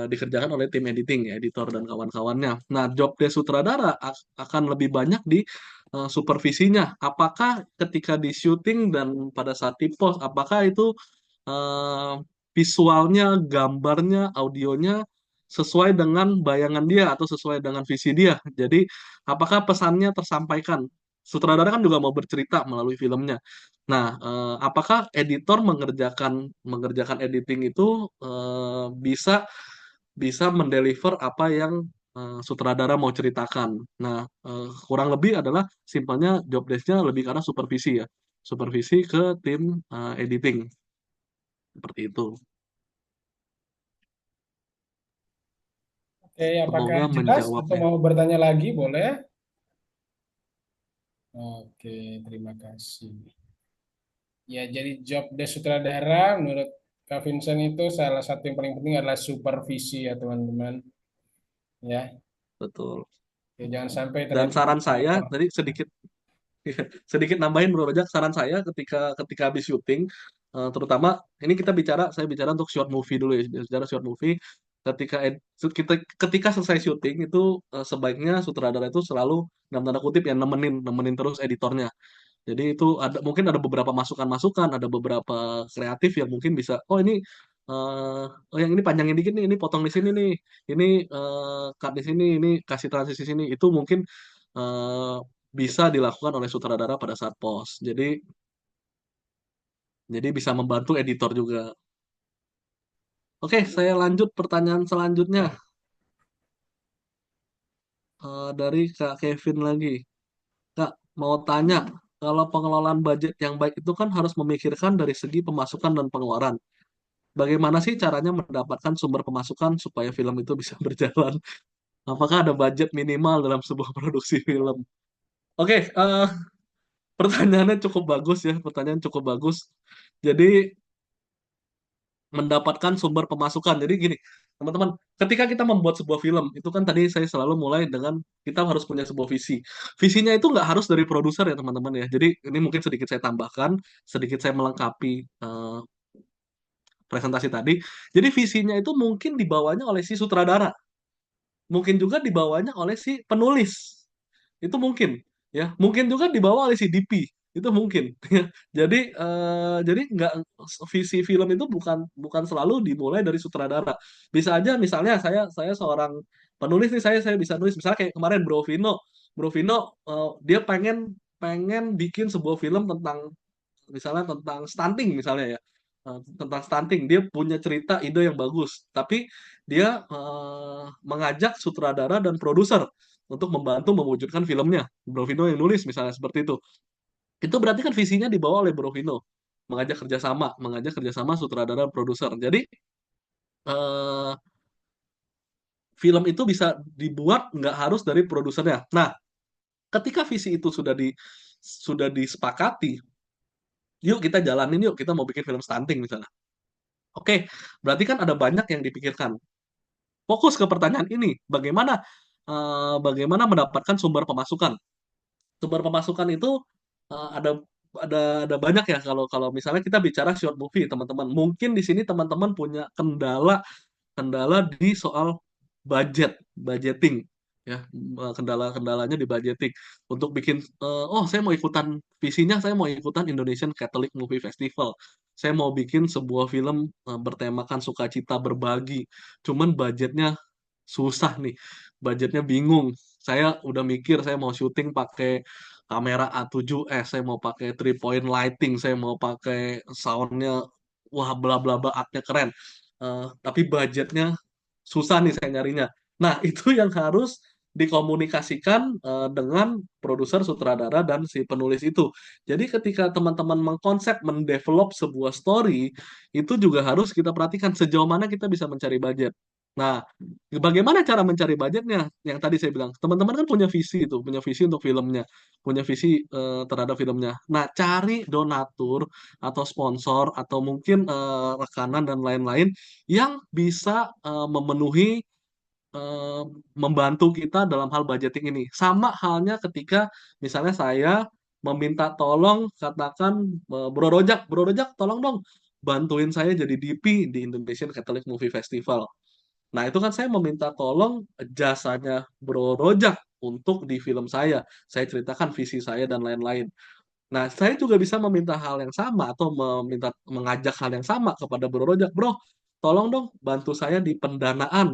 dikerjakan oleh tim editing ya, editor dan kawan-kawannya. Nah, job desk sutradara akan lebih banyak di supervisinya. Apakah ketika di syuting dan pada saat di post, apakah itu eh, visualnya, gambarnya, audionya sesuai dengan bayangan dia atau sesuai dengan visi dia. Jadi, apakah pesannya tersampaikan? Sutradara kan juga mau bercerita melalui filmnya. Nah, apakah editor mengerjakan mengerjakan editing itu bisa bisa mendeliver apa yang sutradara mau ceritakan. Nah, kurang lebih adalah simpelnya job desk-nya lebih karena supervisi ya, supervisi ke tim editing seperti itu. Oke, apakah Semoga jelas menjawab atau ya. mau bertanya lagi? Boleh. Oke, terima kasih. Ya, jadi job desk sutradara menurut Kak Vincent itu salah satu yang paling penting adalah supervisi ya teman-teman. Ya, Betul. ya jangan sampai Dan ternyata saran kita saya tadi sedikit sedikit nambahin Bro Rojak, saran saya ketika ketika habis syuting, terutama ini saya bicara untuk short movie dulu ya, bicara short movie. Ketika selesai syuting itu sebaiknya sutradara itu selalu dalam tanda kutip ya nemenin nemenin terus editornya. Jadi itu ada mungkin ada beberapa masukan-masukan, ada beberapa kreatif yang mungkin bisa, oh ini oh yang ini panjangin dikit nih, ini potong di sini nih, ini cut di sini, ini kasih transisi sini, itu mungkin eh, bisa dilakukan oleh sutradara pada saat post. Jadi bisa membantu editor juga. Oke, saya lanjut pertanyaan selanjutnya. Dari Kak Kevin lagi. Kak, mau tanya, kalau pengelolaan budget yang baik itu kan harus memikirkan dari segi pemasukan dan pengeluaran. Bagaimana sih caranya mendapatkan sumber pemasukan supaya film itu bisa berjalan? Apakah ada budget minimal dalam sebuah produksi film? Oke, pertanyaannya cukup bagus ya, pertanyaan cukup bagus. Jadi, mendapatkan sumber pemasukan. Jadi gini, teman-teman, ketika kita membuat sebuah film, itu kan tadi saya selalu mulai dengan kita harus punya sebuah visi. Visinya itu nggak harus dari produser ya teman-teman ya. Jadi ini mungkin sedikit saya tambahkan, sedikit saya melengkapi presentasi tadi. Jadi visinya itu mungkin dibawanya oleh si sutradara, mungkin juga dibawanya oleh si penulis. Itu mungkin ya, mungkin juga dibawa oleh si DP, itu mungkin ya. Jadi nggak, visi film itu bukan bukan selalu dimulai dari sutradara. Bisa aja misalnya saya seorang penulis nih, saya bisa nulis misalnya kayak kemarin Bro Vino, dia pengen pengen bikin sebuah film tentang misalnya tentang stunting misalnya ya. Tentang stunting dia punya cerita ide yang bagus, tapi dia mengajak sutradara dan produser untuk membantu mewujudkan filmnya. Bro Vino yang nulis misalnya seperti itu berarti kan visinya dibawa oleh Bro Vino, mengajak kerjasama sutradara dan produser. Jadi eh, film itu bisa dibuat nggak harus dari produsernya. Nah, ketika visi itu sudah disepakati, yuk kita jalanin, yuk kita mau bikin film stunting misalnya. Oke, berarti kan ada banyak yang dipikirkan. Fokus ke pertanyaan ini, bagaimana mendapatkan sumber pemasukan. Sumber pemasukan itu ada banyak ya, kalau kalau misalnya kita bicara short movie, teman-teman. Mungkin di sini teman-teman punya kendala kendala di soal budgeting ya. Kendala-kendalanya di budgeting untuk bikin, oh saya mau ikutan visinya, saya mau ikutan Indonesian Catholic Movie Festival, saya mau bikin sebuah film bertemakan sukacita berbagi, cuman budgetnya susah nih, budgetnya bingung. Saya udah mikir saya mau syuting pakai kamera A7S, saya mau pakai 3 point lighting, saya mau pakai soundnya, wah bla bla bla, artnya keren. Tapi budgetnya susah nih saya nyarinya. Nah, itu yang harus dikomunikasikan dengan produser, sutradara, dan si penulis itu. Jadi ketika teman-teman mengkonsep, mendevelop sebuah story, itu juga harus kita perhatikan sejauh mana kita bisa mencari budget. Nah, bagaimana cara mencari budgetnya? Yang tadi saya bilang, teman-teman kan punya visi itu, punya visi untuk filmnya, punya visi terhadap filmnya. Nah, cari donatur atau sponsor atau mungkin rekanan dan lain-lain yang bisa memenuhi, eh, membantu kita dalam hal budgeting ini. Sama halnya ketika misalnya saya meminta tolong, katakan Bro Rojak, tolong dong bantuin saya jadi DP di Indonesian Catholic Movie Festival. Nah, itu kan saya meminta tolong jasanya Bro Rojak untuk di film saya. Saya ceritakan visi saya dan lain-lain. Nah, saya juga bisa meminta hal yang sama atau mengajak hal yang sama kepada Bro Rojak. Bro, tolong dong bantu saya di pendanaan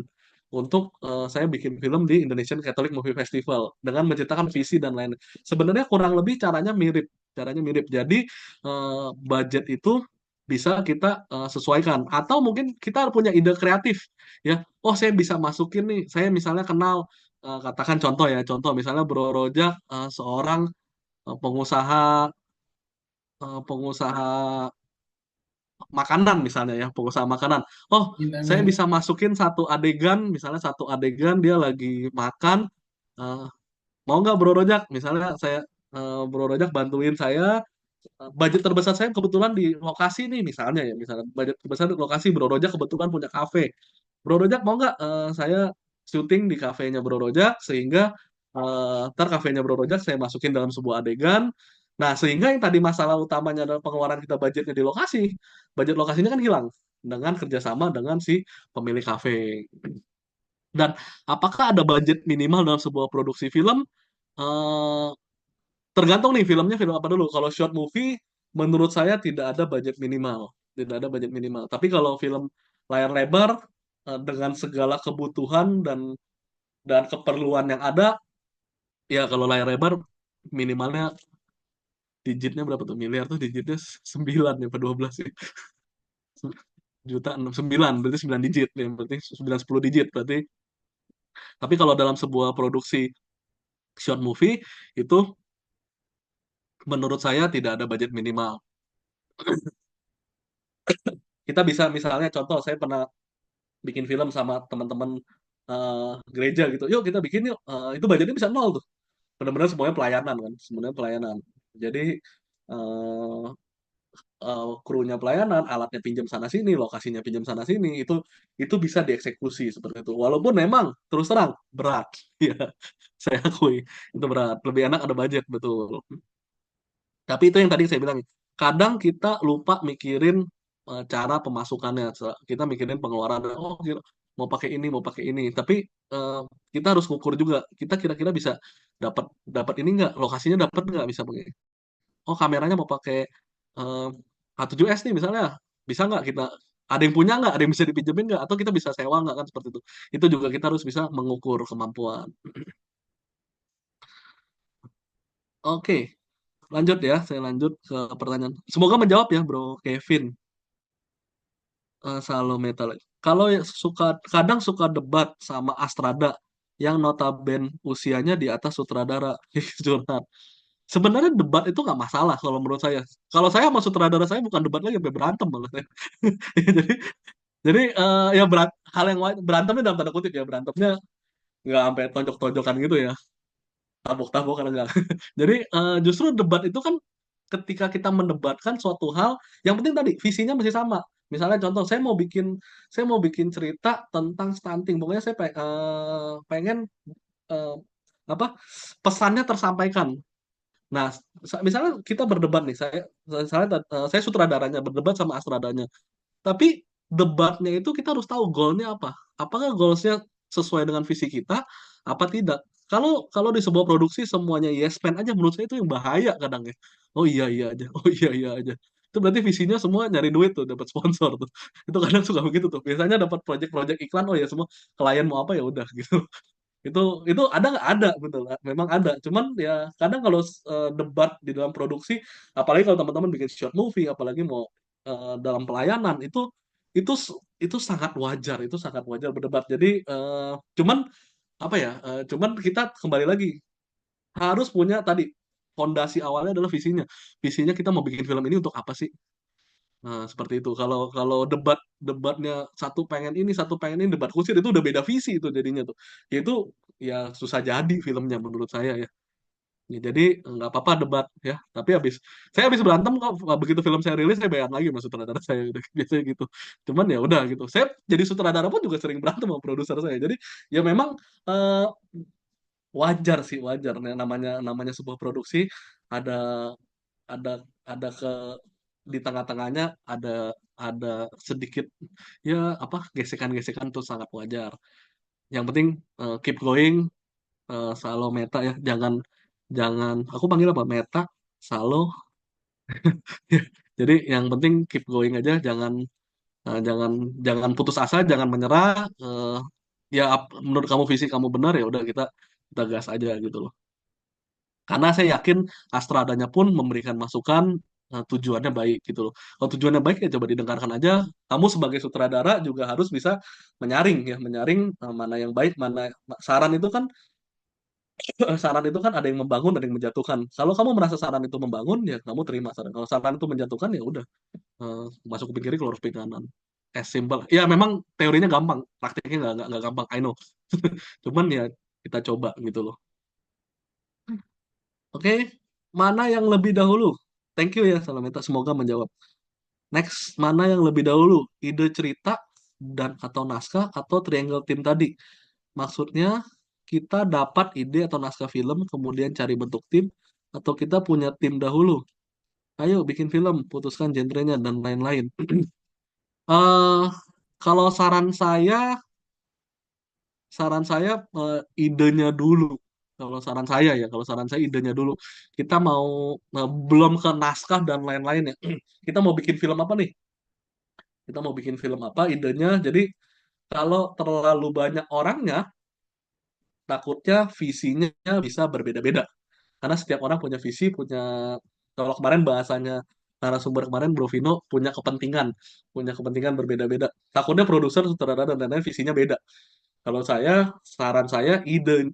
untuk saya bikin film di Indonesian Catholic Movie Festival dengan menceritakan visi dan lain. Sebenarnya kurang lebih caranya mirip, caranya mirip. Jadi budget itu bisa kita sesuaikan, atau mungkin kita punya ide kreatif ya. Oh, saya bisa masukin nih. Saya misalnya kenal, katakan contoh ya, contoh misalnya Bro Rojak seorang pengusaha pengusaha makanan misalnya ya, pengusaha makanan. Oh, Amin, saya amin. bisa masukin satu adegan, misalnya satu adegan dia lagi makan, eh, mau nggak Bro Rojak? Misalnya Bro Rojak bantuin saya, budget terbesar saya kebetulan di lokasi nih misalnya ya, misalnya budget terbesar di lokasi, Bro Rojak kebetulan punya kafe. Bro Rojak mau nggak saya syuting di kafenya Bro Rojak, sehingga ntar kafenya Bro Rojak saya masukin dalam sebuah adegan. Nah, sehingga yang tadi masalah utamanya adalah pengeluaran kita budgetnya di lokasi, budget lokasinya kan hilang dengan kerjasama dengan si pemilik kafe. Dan apakah ada budget minimal dalam sebuah produksi film? Eh, Tergantung nih filmnya film apa dulu. Kalau short movie, menurut saya tidak ada budget minimal. tidak ada budget minimal. Tapi kalau film layar lebar dengan segala kebutuhan dan keperluan yang ada, ya kalau layar lebar minimalnya digitnya berapa tuh? Miliar tuh digitnya 9 ya, apa 12 sih? Juta, 6, 9, berarti 9 digit ya, berarti 9 10 digit berarti. Tapi kalau dalam sebuah produksi short movie itu menurut saya tidak ada budget minimal. Kita bisa misalnya contoh, saya pernah bikin film sama teman-teman gereja gitu. Yuk kita bikin yuk. Itu budgetnya bisa nol tuh. Benar-benar semuanya pelayanan kan, semuanya pelayanan. Jadi eh, krunya pelayanan, alatnya pinjam sana sini, lokasinya pinjam sana sini, itu bisa dieksekusi seperti itu. Walaupun memang terus terang berat, ya saya akui itu berat. Lebih enak ada budget betul. Tapi itu yang tadi saya bilang, kadang kita lupa mikirin cara pemasukannya. Kita mikirin pengeluaran, oh mau pakai ini, mau pakai ini. Tapi eh, kita harus ngukur juga, kita kira-kira bisa dapat dapat ini nggak, lokasinya dapat nggak, bisa pakai. Oh kameranya mau pakai eh, H7S nih misalnya, bisa nggak kita, ada yang punya nggak, ada yang bisa dipinjemin nggak, atau kita bisa sewa nggak kan seperti itu. Itu juga kita harus bisa mengukur kemampuan. Oke, lanjut ya, saya lanjut ke pertanyaan. Semoga menjawab ya, Bro Kevin. Salome Talek. Kalau yang kadang suka debat sama Astrada yang notaben usianya di atas sutradara. Curhat. Sebenarnya debat itu nggak masalah kalau menurut saya. Kalau saya sama sutradara saya bukan debat lagi, sampai berantem malah. Jadi ya hal yang berantemnya dalam tanda kutip ya, berantemnya nggak sampai tonjok-tonjokan gitu ya, tabok-tabokan enggak. Jadi justru debat itu kan ketika kita mendebatkan suatu hal, yang penting tadi visinya masih sama. Misalnya contoh, saya mau bikin cerita tentang stunting. Pokoknya saya pengen eh, apa pesannya tersampaikan. Nah, misalnya kita berdebat nih, saya sutradaranya berdebat sama astradanya. Tapi debatnya itu kita harus tahu goalnya apa. Apakah goalsnya sesuai dengan visi kita, apa tidak? Kalau di sebuah produksi semuanya yes man aja, menurut saya itu yang bahaya kadang ya. Oh iya iya aja, oh iya iya aja. Itu berarti visinya semua nyari duit tuh, dapat sponsor tuh. Itu kadang suka begitu tuh. Biasanya dapat project-project iklan, oh ya semua klien mau apa ya udah gitu. Itu ada nggak, ada betul, memang ada. Cuman ya kadang kalau debat di dalam produksi, apalagi kalau teman-teman bikin short movie, apalagi mau dalam pelayanan, itu sangat wajar berdebat. Jadi cuman apa ya, cuman kita kembali lagi harus punya tadi fondasi awalnya adalah visinya kita mau bikin film ini untuk apa sih. Nah, seperti itu. Kalau kalau debatnya satu pengen ini, debat kusir itu udah beda visi itu jadinya tuh. Ya itu ya susah jadi filmnya menurut saya ya. Ya, jadi nggak apa-apa debat ya. Tapi saya habis berantem kok, begitu film saya rilis saya bayar lagi sama sutradara saya gitu. Biasanya gitu. Cuman ya udah gitu. Saya jadi sutradara pun juga sering berantem sama produser saya. Jadi ya memang eh, wajar sih, wajar. Nah, namanya namanya sebuah produksi, ada ada ada di tengah-tengahnya ada sedikit ya apa gesekan-gesekan tuh sangat wajar. Yang penting keep going, selalu meta ya, jangan jangan aku panggil apa, meta selalu. Jadi yang penting keep going aja, jangan jangan jangan putus asa, jangan menyerah. Ya menurut kamu visi kamu benar, ya udah kita gas aja gitu loh. Karena saya yakin Astradanya pun memberikan masukan, tujuannya baik gitu loh. Kalau tujuannya baik ya coba didengarkan aja. Kamu sebagai sutradara juga harus bisa menyaring ya, menyaring mana yang baik, mana saran itu kan saran itu kan ada yang membangun, ada yang menjatuhkan. Kalau kamu merasa saran itu membangun, ya kamu terima saran. Kalau saran itu menjatuhkan, ya udah, masuk kuping kiri keluar kuping kanan. As simple. Ya memang teorinya gampang, praktiknya nggak gampang. I know. Cuman ya kita coba gitu loh. Oke, mana yang lebih dahulu? Thank you ya, Salameta. Semoga menjawab. Next, mana yang lebih dahulu? Ide cerita dan atau naskah atau triangle tim tadi? Maksudnya kita dapat ide atau naskah film, kemudian cari bentuk tim, atau kita punya tim dahulu. Ayo bikin film, putuskan genrenya dan lain-lain. eh Kalau saran saya idenya dulu. Kalau saran saya idenya dulu. Kita mau belum ke naskah dan lain-lain ya. Kita mau bikin film apa nih? kita mau bikin film apa, idenya. Jadi kalau terlalu banyak orangnya, takutnya visinya bisa berbeda-beda. Karena setiap orang punya visi, kalau kemarin bahasanya narasumber kemarin Bro Vino punya kepentingan berbeda-beda. Takutnya produser, sutradara dan lain-lain visinya beda. Kalau saran saya,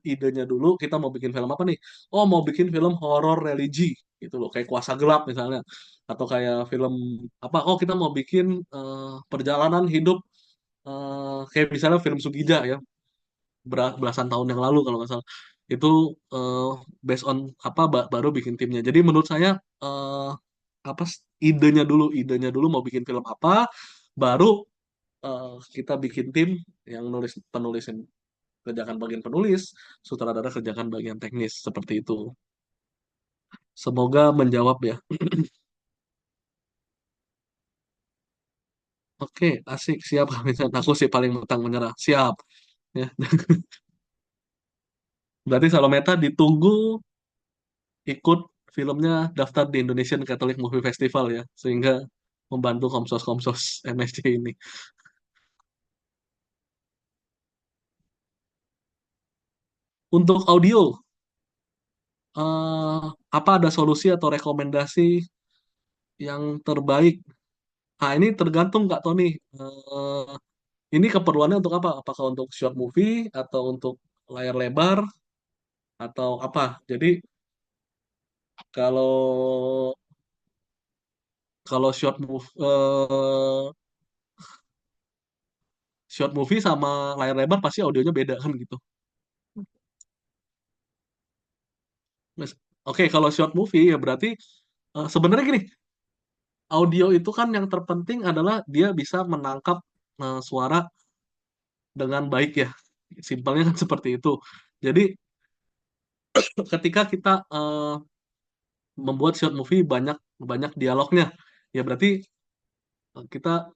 idenya dulu kita mau bikin film apa nih? Oh, mau bikin film horor religi gitu loh, kayak Kuasa Gelap misalnya, atau kayak film apa? Oh, kita mau bikin perjalanan hidup kayak misalnya film Sugija ya, belasan tahun yang lalu kalau nggak salah. Itu eh, based on apa baru bikin timnya. Jadi menurut saya eh, apa idenya dulu mau bikin film apa, baru eh, kita bikin tim yang penulisin kerjakan bagian penulis, sutradara kerjakan bagian teknis seperti itu. Semoga menjawab ya. Oke, asik, siap. Aku sih paling mentang menyerah. Siap. Ya. Berarti Salometa ditunggu ikut filmnya daftar di Indonesian Catholic Movie Festival ya, sehingga membantu komsos-komsos MSC ini. Untuk audio, apa ada solusi atau rekomendasi yang terbaik? Nah, ini tergantung Kak Tony. Eh, ini keperluannya untuk apa? Apakah untuk short movie atau untuk layar lebar atau apa? Jadi kalau kalau short movie sama layar lebar pasti audionya beda kan gitu. Oke, kalau short movie ya berarti sebenarnya gini, audio itu kan yang terpenting adalah dia bisa menangkap suara dengan baik ya. Simpelnya kan seperti itu. Jadi ketika kita membuat short movie banyak banyak dialognya, ya berarti kita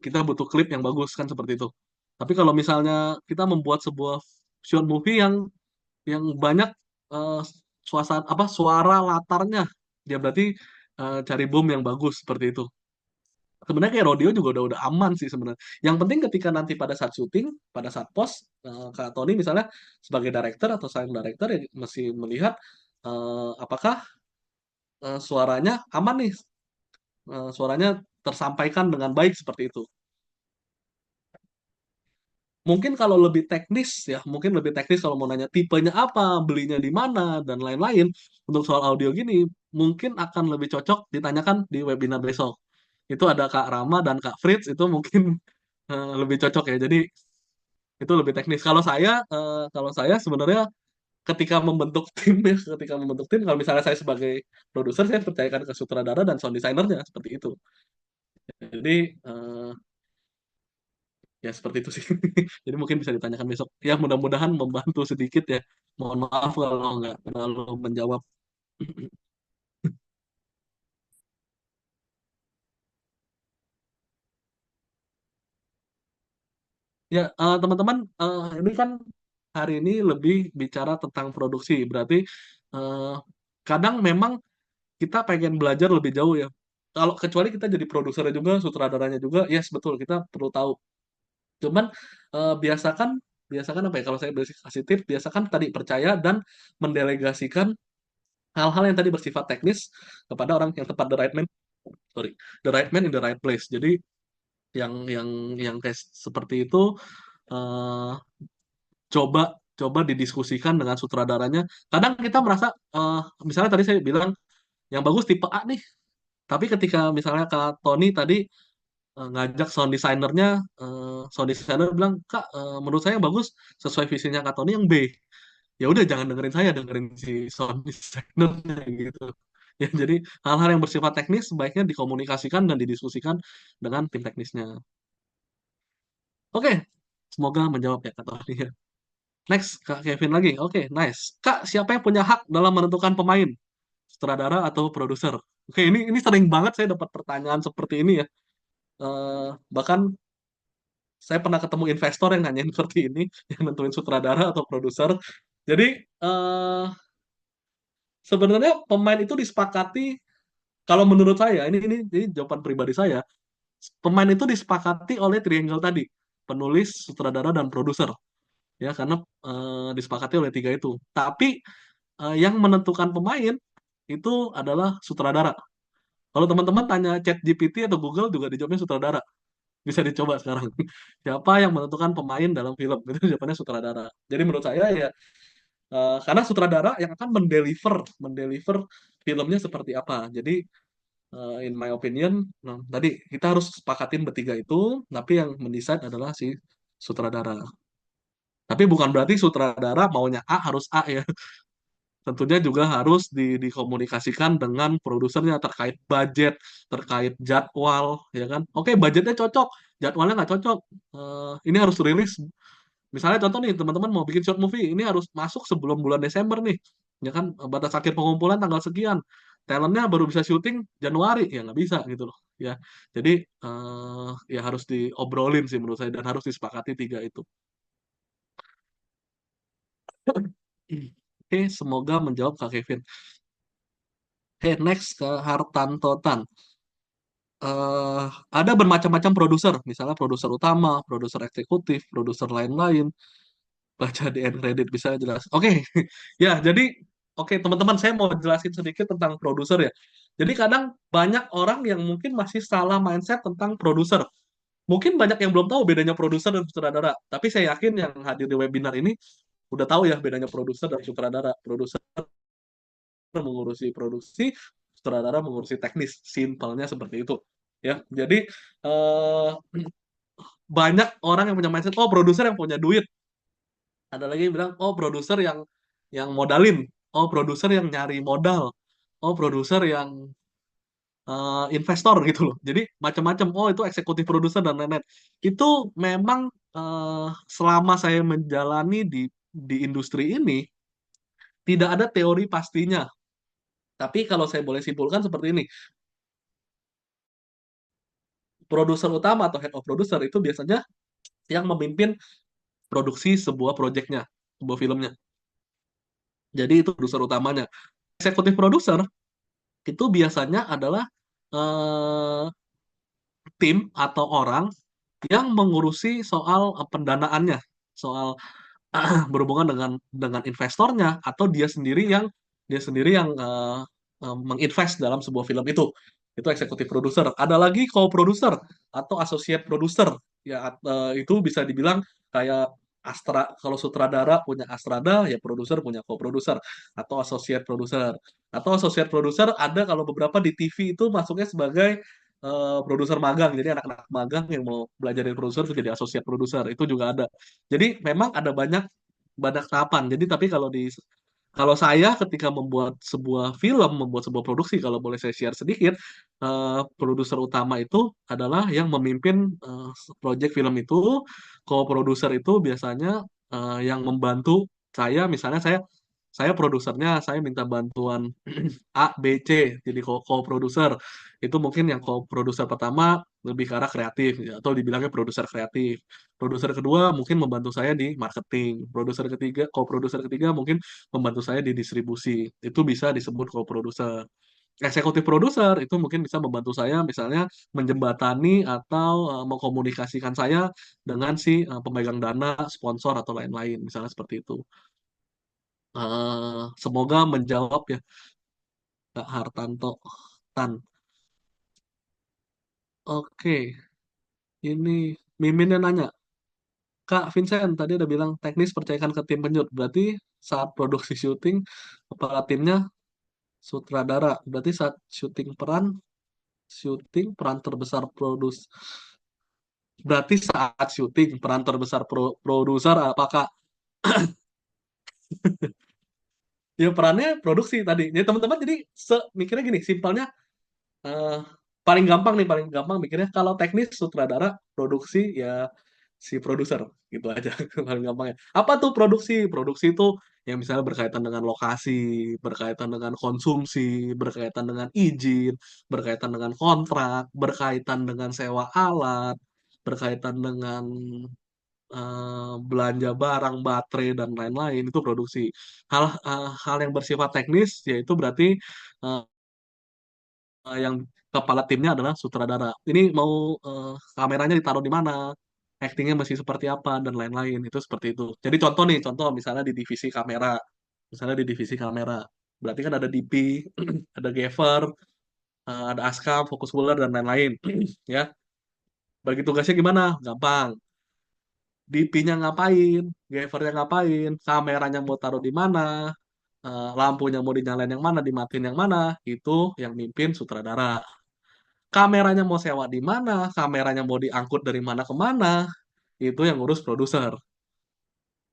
kita butuh klip yang bagus kan seperti itu. Tapi kalau misalnya kita membuat sebuah short movie yang banyak eh, suasana apa suara latarnya, dia berarti cari boom yang bagus seperti itu. Sebenarnya kayak rodeo juga udah aman sih sebenarnya. Yang penting ketika nanti pada saat syuting, pada saat post, Kak Tony misalnya sebagai director atau sound director ya mesti melihat apakah suaranya aman nih, suaranya tersampaikan dengan baik seperti itu. Mungkin kalau lebih teknis ya, mungkin lebih teknis kalau mau nanya tipenya apa, belinya di mana, dan lain-lain. Untuk soal audio gini, mungkin akan lebih cocok ditanyakan di webinar besok. Itu ada Kak Rama dan Kak Fritz, itu mungkin lebih cocok ya. Jadi itu lebih teknis. Kalau saya sebenarnya ketika membentuk tim ya, ketika membentuk tim, kalau misalnya saya sebagai produser, saya percayakan ke sutradara dan sound designernya seperti itu. Jadi ya seperti itu sih. Jadi mungkin bisa ditanyakan besok. Ya mudah-mudahan membantu sedikit ya. Mohon maaf kalau nggak terlalu menjawab. Ya teman-teman, ini kan hari ini lebih bicara tentang produksi. Berarti eh, kadang memang kita pengen belajar lebih jauh ya. Kalau kecuali kita jadi produsernya juga, sutradaranya juga, yes betul kita perlu tahu. Cuman biasakan biasakan apa ya? Kalau saya kasih tips, biasakan tadi percaya dan mendelegasikan hal-hal yang tadi bersifat teknis kepada orang yang tepat, the right man, sorry, the right man in the right place. Jadi yang kayak seperti itu eh, coba coba didiskusikan dengan sutradaranya. Kadang kita merasa misalnya tadi saya bilang yang bagus tipe A nih, tapi ketika misalnya Kak Tony tadi ngajak sound designer bilang, Kak, menurut saya yang bagus sesuai visinya Kak Tony yang B. Ya udah jangan dengerin saya, dengerin si sound designernya gitu. Ya, jadi hal-hal yang bersifat teknis sebaiknya dikomunikasikan dan didiskusikan dengan tim teknisnya. Oke, semoga menjawab ya Kak Tony. Next, Kak Kevin lagi. Oke, nice. Kak, siapa yang punya hak dalam menentukan pemain? Sutradara atau produser? Oke, ini sering banget saya dapat pertanyaan seperti ini ya. Bahkan saya pernah ketemu investor yang nanyain seperti ini, yang nentuin sutradara atau produser. Jadi sebenarnya pemain itu disepakati, kalau menurut saya, ini jawaban pribadi saya, pemain itu disepakati oleh triangle tadi, penulis, sutradara, dan produser. Ya, karena disepakati oleh tiga itu. Tapi yang menentukan pemain itu adalah sutradara. Kalau teman-teman tanya ChatGPT atau Google juga dijawabnya sutradara. Bisa dicoba sekarang. Siapa yang menentukan pemain dalam film? Itu jawabannya sutradara. Jadi menurut saya ya karena sutradara yang akan mendeliver mendeliver filmnya seperti apa. Jadi in my opinion, nah, tadi kita harus sepakatin bertiga itu, tapi yang mendesain adalah si sutradara. Tapi bukan berarti sutradara maunya A harus A ya. Tentunya juga harus dikomunikasikan dengan produsernya terkait budget, terkait jadwal, ya kan? Oke, budgetnya cocok, jadwalnya nggak cocok. Ini harus rilis. Misalnya contoh nih, teman-teman mau bikin short movie, ini harus masuk sebelum bulan Desember nih, ya kan? Batas akhir pengumpulan tanggal sekian. Talentnya baru bisa syuting Januari, ya nggak bisa gitu loh, ya. Jadi ya harus diobrolin sih menurut saya dan harus disepakati tiga itu. Oke, semoga menjawab Kak Kevin. Oke, next ke Hartanto Tan. eh ada bermacam-macam produser, misalnya produser utama, produser eksekutif, produser lain-lain. Baca di end credit bisa jelas. Oke, ya jadi oke teman-teman saya mau jelasin sedikit tentang produser ya. Jadi kadang banyak orang yang mungkin masih salah mindset tentang produser. Mungkin banyak yang belum tahu bedanya produser dan sutradara. Tapi saya yakin yang hadir di webinar ini udah tahu ya bedanya produser dan sutradara. Produser mengurusi produksi, sutradara mengurusi teknis. Simpelnya seperti itu. Ya, jadi eh, banyak orang yang punya mindset, oh produser yang punya duit. Ada lagi yang bilang, oh produser yang modalin, oh produser yang nyari modal, oh produser yang investor gitu loh. Jadi macam-macam. Oh itu eksekutif produser dan lain-lain. Itu memang selama saya menjalani di industri ini tidak ada teori pastinya. Tapi kalau saya boleh simpulkan seperti ini, produser utama atau head of producer itu biasanya yang memimpin produksi sebuah proyeknya, sebuah filmnya. Jadi itu produser utamanya. Eksekutif produser itu biasanya adalah eh, tim atau orang yang mengurusi soal pendanaannya, soal berhubungan dengan investornya atau dia sendiri yang menginvest dalam sebuah film itu. Itu eksekutif produser. Ada lagi co-producer atau associate producer. Ya itu bisa dibilang kayak Astra, kalau sutradara punya Astrada, ya produser punya co-producer atau associate producer. Atau associate producer ada kalau beberapa di TV itu masuknya sebagai produser magang. Jadi anak-anak magang yang mau belajar dari produser itu jadi associate producer. Itu juga ada. Jadi memang ada banyak banyak tahapan. Jadi tapi kalau saya ketika membuat sebuah film, membuat sebuah produksi, kalau boleh saya share sedikit, produser utama itu adalah yang memimpin proyek film itu, co-producer itu biasanya yang membantu saya, misalnya saya produsernya, saya minta bantuan A, B, C, jadi co-producer. Itu mungkin yang co-producer pertama lebih ke arah kreatif, ya, atau dibilangnya produser kreatif. Produser kedua mungkin membantu saya di marketing. Produser ketiga, co-producer ketiga mungkin membantu saya di distribusi. Itu bisa disebut co-producer. Eksekutif produser itu mungkin bisa membantu saya misalnya menjembatani atau mengkomunikasikan saya dengan si pemegang dana, sponsor atau lain-lain, misalnya seperti itu. Semoga menjawab ya Kak Hartanto Tan. Oke, ini Mimin yang nanya, Kak Vincent tadi udah bilang teknis percayakan ke tim penjut. Berarti saat produksi syuting, kepala timnya sutradara. Berarti saat syuting peran terbesar Berarti saat syuting peran terbesar produser apakah ya perannya produksi tadi. Jadi teman-teman jadi mikirnya gini, simpelnya eh, paling gampang mikirnya kalau teknis sutradara, produksi ya si produser gitu aja paling gampangnya. Apa tuh produksi? Produksi itu yang misalnya berkaitan dengan lokasi, berkaitan dengan konsumsi, berkaitan dengan izin, berkaitan dengan kontrak, berkaitan dengan sewa alat, berkaitan dengan belanja barang, baterai dan lain-lain itu produksi. Hal yang bersifat teknis yaitu berarti yang kepala timnya adalah sutradara. Ini mau kameranya ditaruh di mana, actingnya masih seperti apa dan lain-lain. Itu seperti itu. Jadi contoh nih, contoh misalnya di divisi kamera, misalnya di divisi kamera, berarti kan ada DP, ada gaffer, ada askam, fokus puller dan lain-lain. Ya, bagi tugasnya gimana? Gampang. DP-nya ngapain, gaffernya ngapain, kameranya mau taruh di mana, lampunya mau dinyalain yang mana, dimatiin yang mana, itu yang mimpin sutradara. Kameranya mau sewa di mana, kameranya mau diangkut dari mana ke mana, itu yang ngurus produser.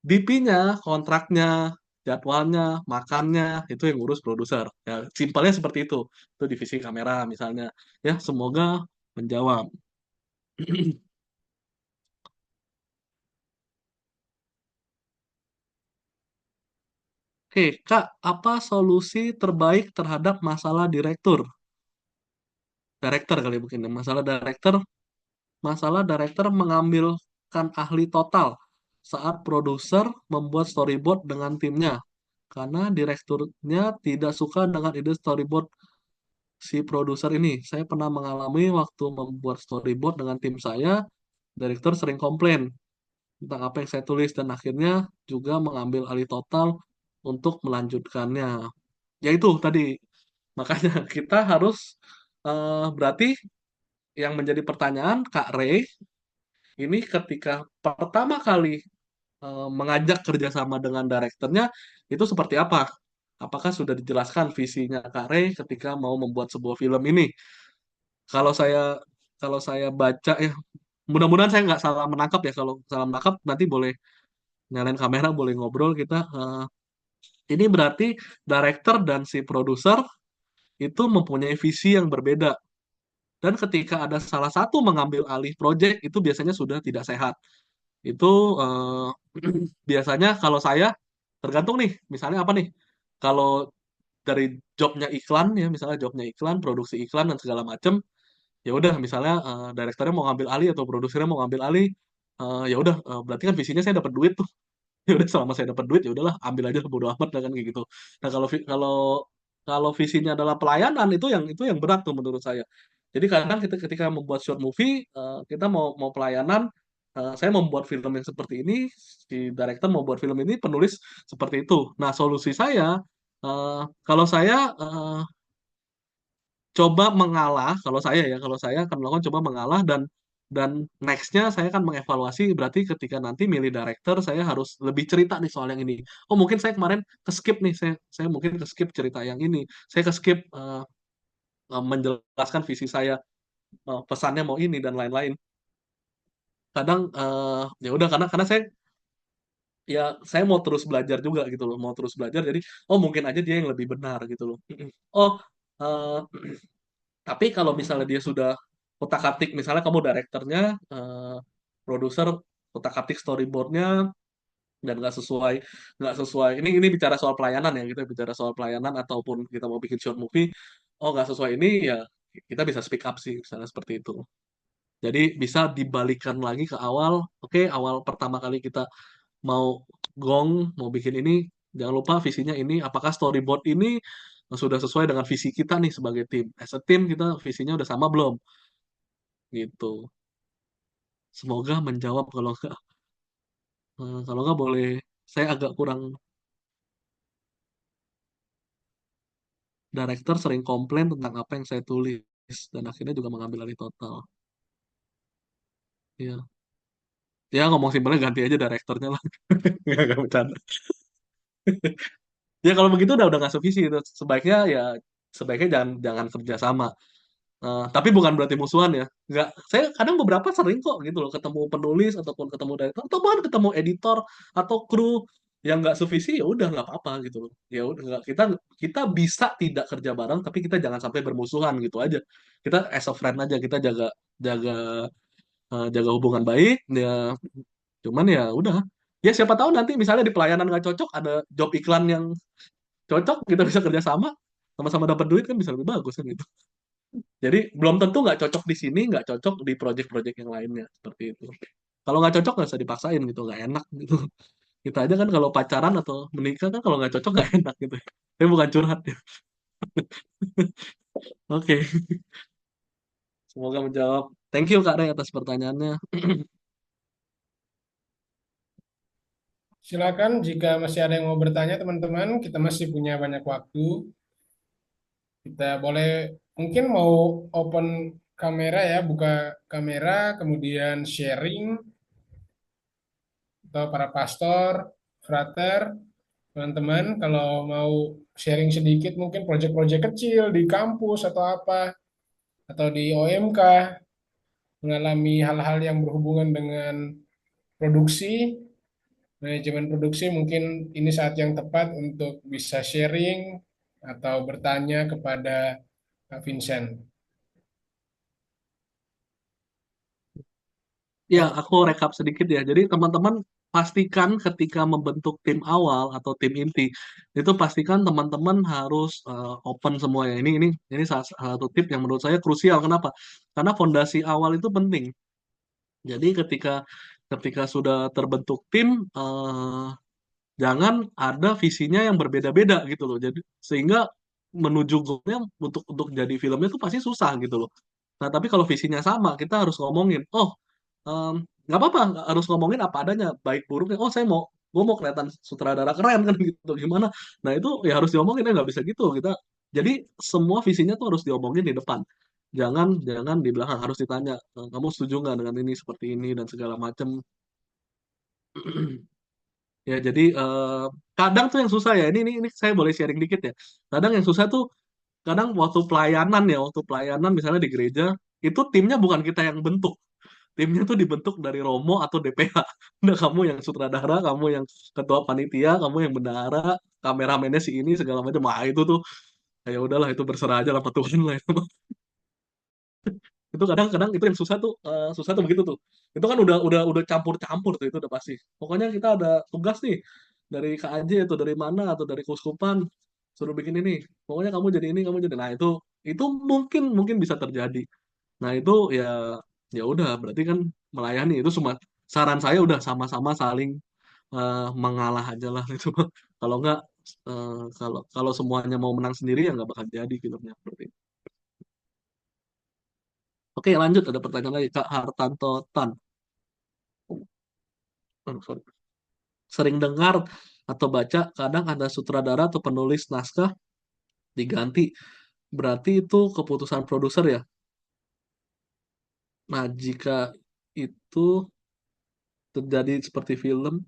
DP-nya, kontraknya, jadwalnya, makannya, itu yang ngurus produser. Ya, simpelnya seperti itu. Itu divisi kamera misalnya. Ya, semoga menjawab. Oke, Kak, apa solusi terbaik terhadap masalah direktur? Director kali mungkin ya. Masalah director mengambilkan ahli total saat produser membuat storyboard dengan timnya. Karena direkturnya tidak suka dengan ide storyboard si produser ini. Saya pernah mengalami waktu membuat storyboard dengan tim saya, direktur sering komplain tentang apa yang saya tulis dan akhirnya juga mengambil alih total untuk melanjutkannya. Ya itu tadi, makanya kita harus berarti yang menjadi pertanyaan Kak Ray ini ketika pertama kali mengajak kerjasama dengan direkturnya itu seperti apa? Apakah sudah dijelaskan visinya Kak Ray ketika mau membuat sebuah film ini? Kalau saya kalau saya baca ya, mudah-mudahan saya nggak salah menangkap ya. Kalau salah menangkap nanti boleh nyalain kamera, boleh ngobrol kita. Ini berarti director dan si produser itu mempunyai visi yang berbeda. Dan ketika ada salah satu mengambil alih proyek itu biasanya sudah tidak sehat. Itu biasanya kalau saya tergantung nih, misalnya apa nih? Kalau dari jobnya iklan ya, misalnya jobnya iklan, produksi iklan dan segala macam, ya udah misalnya direkturnya mau ngambil alih atau produsernya mau ngambil alih, ya udah berarti kan visinya saya dapat duit tuh. Ya udah selama saya dapat duit ya udahlah ambil aja bodo amat lah kan kayak gitu. Nah kalau kalau visinya adalah pelayanan itu yang berat tuh menurut saya. Jadi kadang kita ketika membuat short movie kita mau pelayanan, saya membuat film yang seperti ini, si director mau buat film ini, penulis seperti itu. Nah solusi saya kalau saya coba mengalah, kalau saya akan melakukan coba mengalah dan nextnya saya akan mengevaluasi, berarti ketika nanti milih director saya harus lebih cerita nih soal yang ini. Oh mungkin saya kemarin ke skip nih, saya mungkin ke skip cerita yang ini, saya ke skip menjelaskan visi saya, pesannya mau ini dan lain-lain. Kadang ya udah karena saya mau terus belajar juga gitu loh, mau terus belajar, jadi oh mungkin aja dia yang lebih benar gitu loh. Oh eh, tapi kalau misalnya dia sudah otak-atik, misalnya kamu direkturnya, eh, produser otak-atik storyboardnya dan nggak sesuai. Ini bicara soal pelayanan ya, kita bicara soal pelayanan ataupun kita mau bikin short movie, oh nggak sesuai ini ya kita bisa speak up sih, misalnya seperti itu. Jadi bisa dibalikan lagi ke awal. Oke, awal pertama kali kita mau mau bikin ini, jangan lupa visinya ini, apakah storyboard ini sudah sesuai dengan visi kita nih sebagai tim. As a team kita visinya udah sama belum? Gitu. Semoga menjawab, kalau nggak boleh. Saya agak kurang. Director sering komplain tentang apa yang saya tulis dan akhirnya juga mengambil alih total. Ya, ya ngomong simpelnya ganti aja direkturnya lah. Nggak bercanda. Ya kalau begitu udah nggak sevisi itu. Sebaiknya jangan jangan kerja sama. Tapi bukan berarti musuhan ya. Nggak, saya kadang beberapa sering kok gitu loh ketemu penulis ataupun ketemu director atau bahkan ketemu editor atau kru yang nggak sevisi, ya udah nggak apa-apa gitu loh. Ya udah nggak, kita kita bisa tidak kerja bareng tapi kita jangan sampai bermusuhan gitu aja. Kita as a friend aja, kita jaga jaga jaga hubungan baik ya. Cuman ya udah. Ya siapa tahu nanti misalnya di pelayanan nggak cocok, ada job iklan yang cocok, kita bisa kerja sama, sama-sama dapat duit kan bisa lebih bagus kan gitu. Jadi belum tentu nggak cocok di sini, nggak cocok di project-project yang lainnya seperti itu. Kalau nggak cocok nggak usah dipaksain gitu, nggak enak gitu. Kita aja kan kalau pacaran atau menikah kan kalau nggak cocok nggak enak gitu. Tapi bukan curhat ya. Oke, semoga menjawab. Thank you Kak Rey atas pertanyaannya. Silakan jika masih ada yang mau bertanya teman-teman, kita masih punya banyak waktu. Kita boleh mungkin mau open kamera ya, buka kamera, kemudian sharing atau para pastor, frater, teman-teman kalau mau sharing sedikit mungkin proyek-proyek kecil di kampus atau apa atau di OMK mengalami hal-hal yang berhubungan dengan produksi, manajemen produksi mungkin ini saat yang tepat untuk bisa sharing atau bertanya kepada Kak Vincent. Ya, aku rekap sedikit ya. Jadi teman-teman pastikan ketika membentuk tim awal atau tim inti itu pastikan teman-teman harus open semua ya. Ini salah satu tip yang menurut saya krusial. Kenapa? Karena fondasi awal itu penting. Jadi ketika ketika sudah terbentuk tim, jangan ada visinya yang berbeda-beda gitu loh. Jadi sehingga menuju goalnya untuk jadi filmnya itu pasti susah gitu loh. Nah, tapi kalau visinya sama, kita harus ngomongin, oh, em, nggak apa-apa, nggak harus ngomongin apa adanya, baik buruknya. Oh, gue mau kelihatan sutradara keren kan gitu, gimana? Nah, itu ya harus diomongin ya nggak bisa gitu. Jadi semua visinya tuh harus diomongin di depan. Jangan di belakang harus ditanya, kamu setuju nggak dengan ini seperti ini dan segala macam. Ya, jadi kadang tuh yang susah ya. Ini saya boleh sharing dikit ya. Kadang yang susah tuh kadang waktu pelayanan misalnya di gereja itu timnya bukan kita yang bentuk. Timnya tuh dibentuk dari Romo atau DPH. Nah, kamu yang sutradara, kamu yang ketua panitia, kamu yang bendahara, kameramennya si ini segala macam. Wah, itu tuh ya udahlah itu berserah aja lah Tuhan lah itu. Itu kadang-kadang itu yang susah tuh begitu tuh. Itu kan udah campur-campur tuh itu udah pasti. Pokoknya kita ada tugas nih dari KAJ atau dari mana atau dari Keuskupan suruh bikin ini. Pokoknya kamu jadi ini, kamu jadi. Nah, itu mungkin mungkin bisa terjadi. Nah, itu ya ya udah berarti kan melayani itu semua saran saya udah sama-sama saling mengalah aja lah itu. Kalau enggak kalau kalau semuanya mau menang sendiri ya nggak bakal jadi filmnya seperti itu. Oke, lanjut ada pertanyaan lagi Kak Hartanto Tan. Sorry. Sering dengar atau baca kadang ada sutradara atau penulis naskah diganti. Berarti itu keputusan produser ya. Nah, jika itu terjadi seperti film,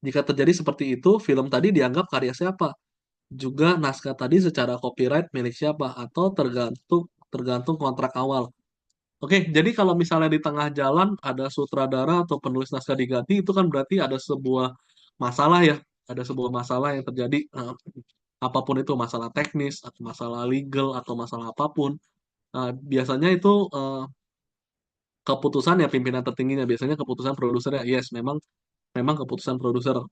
jika terjadi seperti itu, film tadi dianggap karya siapa? Juga naskah tadi secara copyright milik siapa? Atau tergantung tergantung kontrak awal. Oke, jadi kalau misalnya di tengah jalan ada sutradara atau penulis naskah diganti, itu kan berarti ada sebuah masalah ya. Ada sebuah masalah yang terjadi, apapun itu, masalah teknis, atau masalah legal, atau masalah apapun. Biasanya itu keputusan ya pimpinan tertingginya, biasanya keputusan produser ya. Yes, memang memang keputusan produser.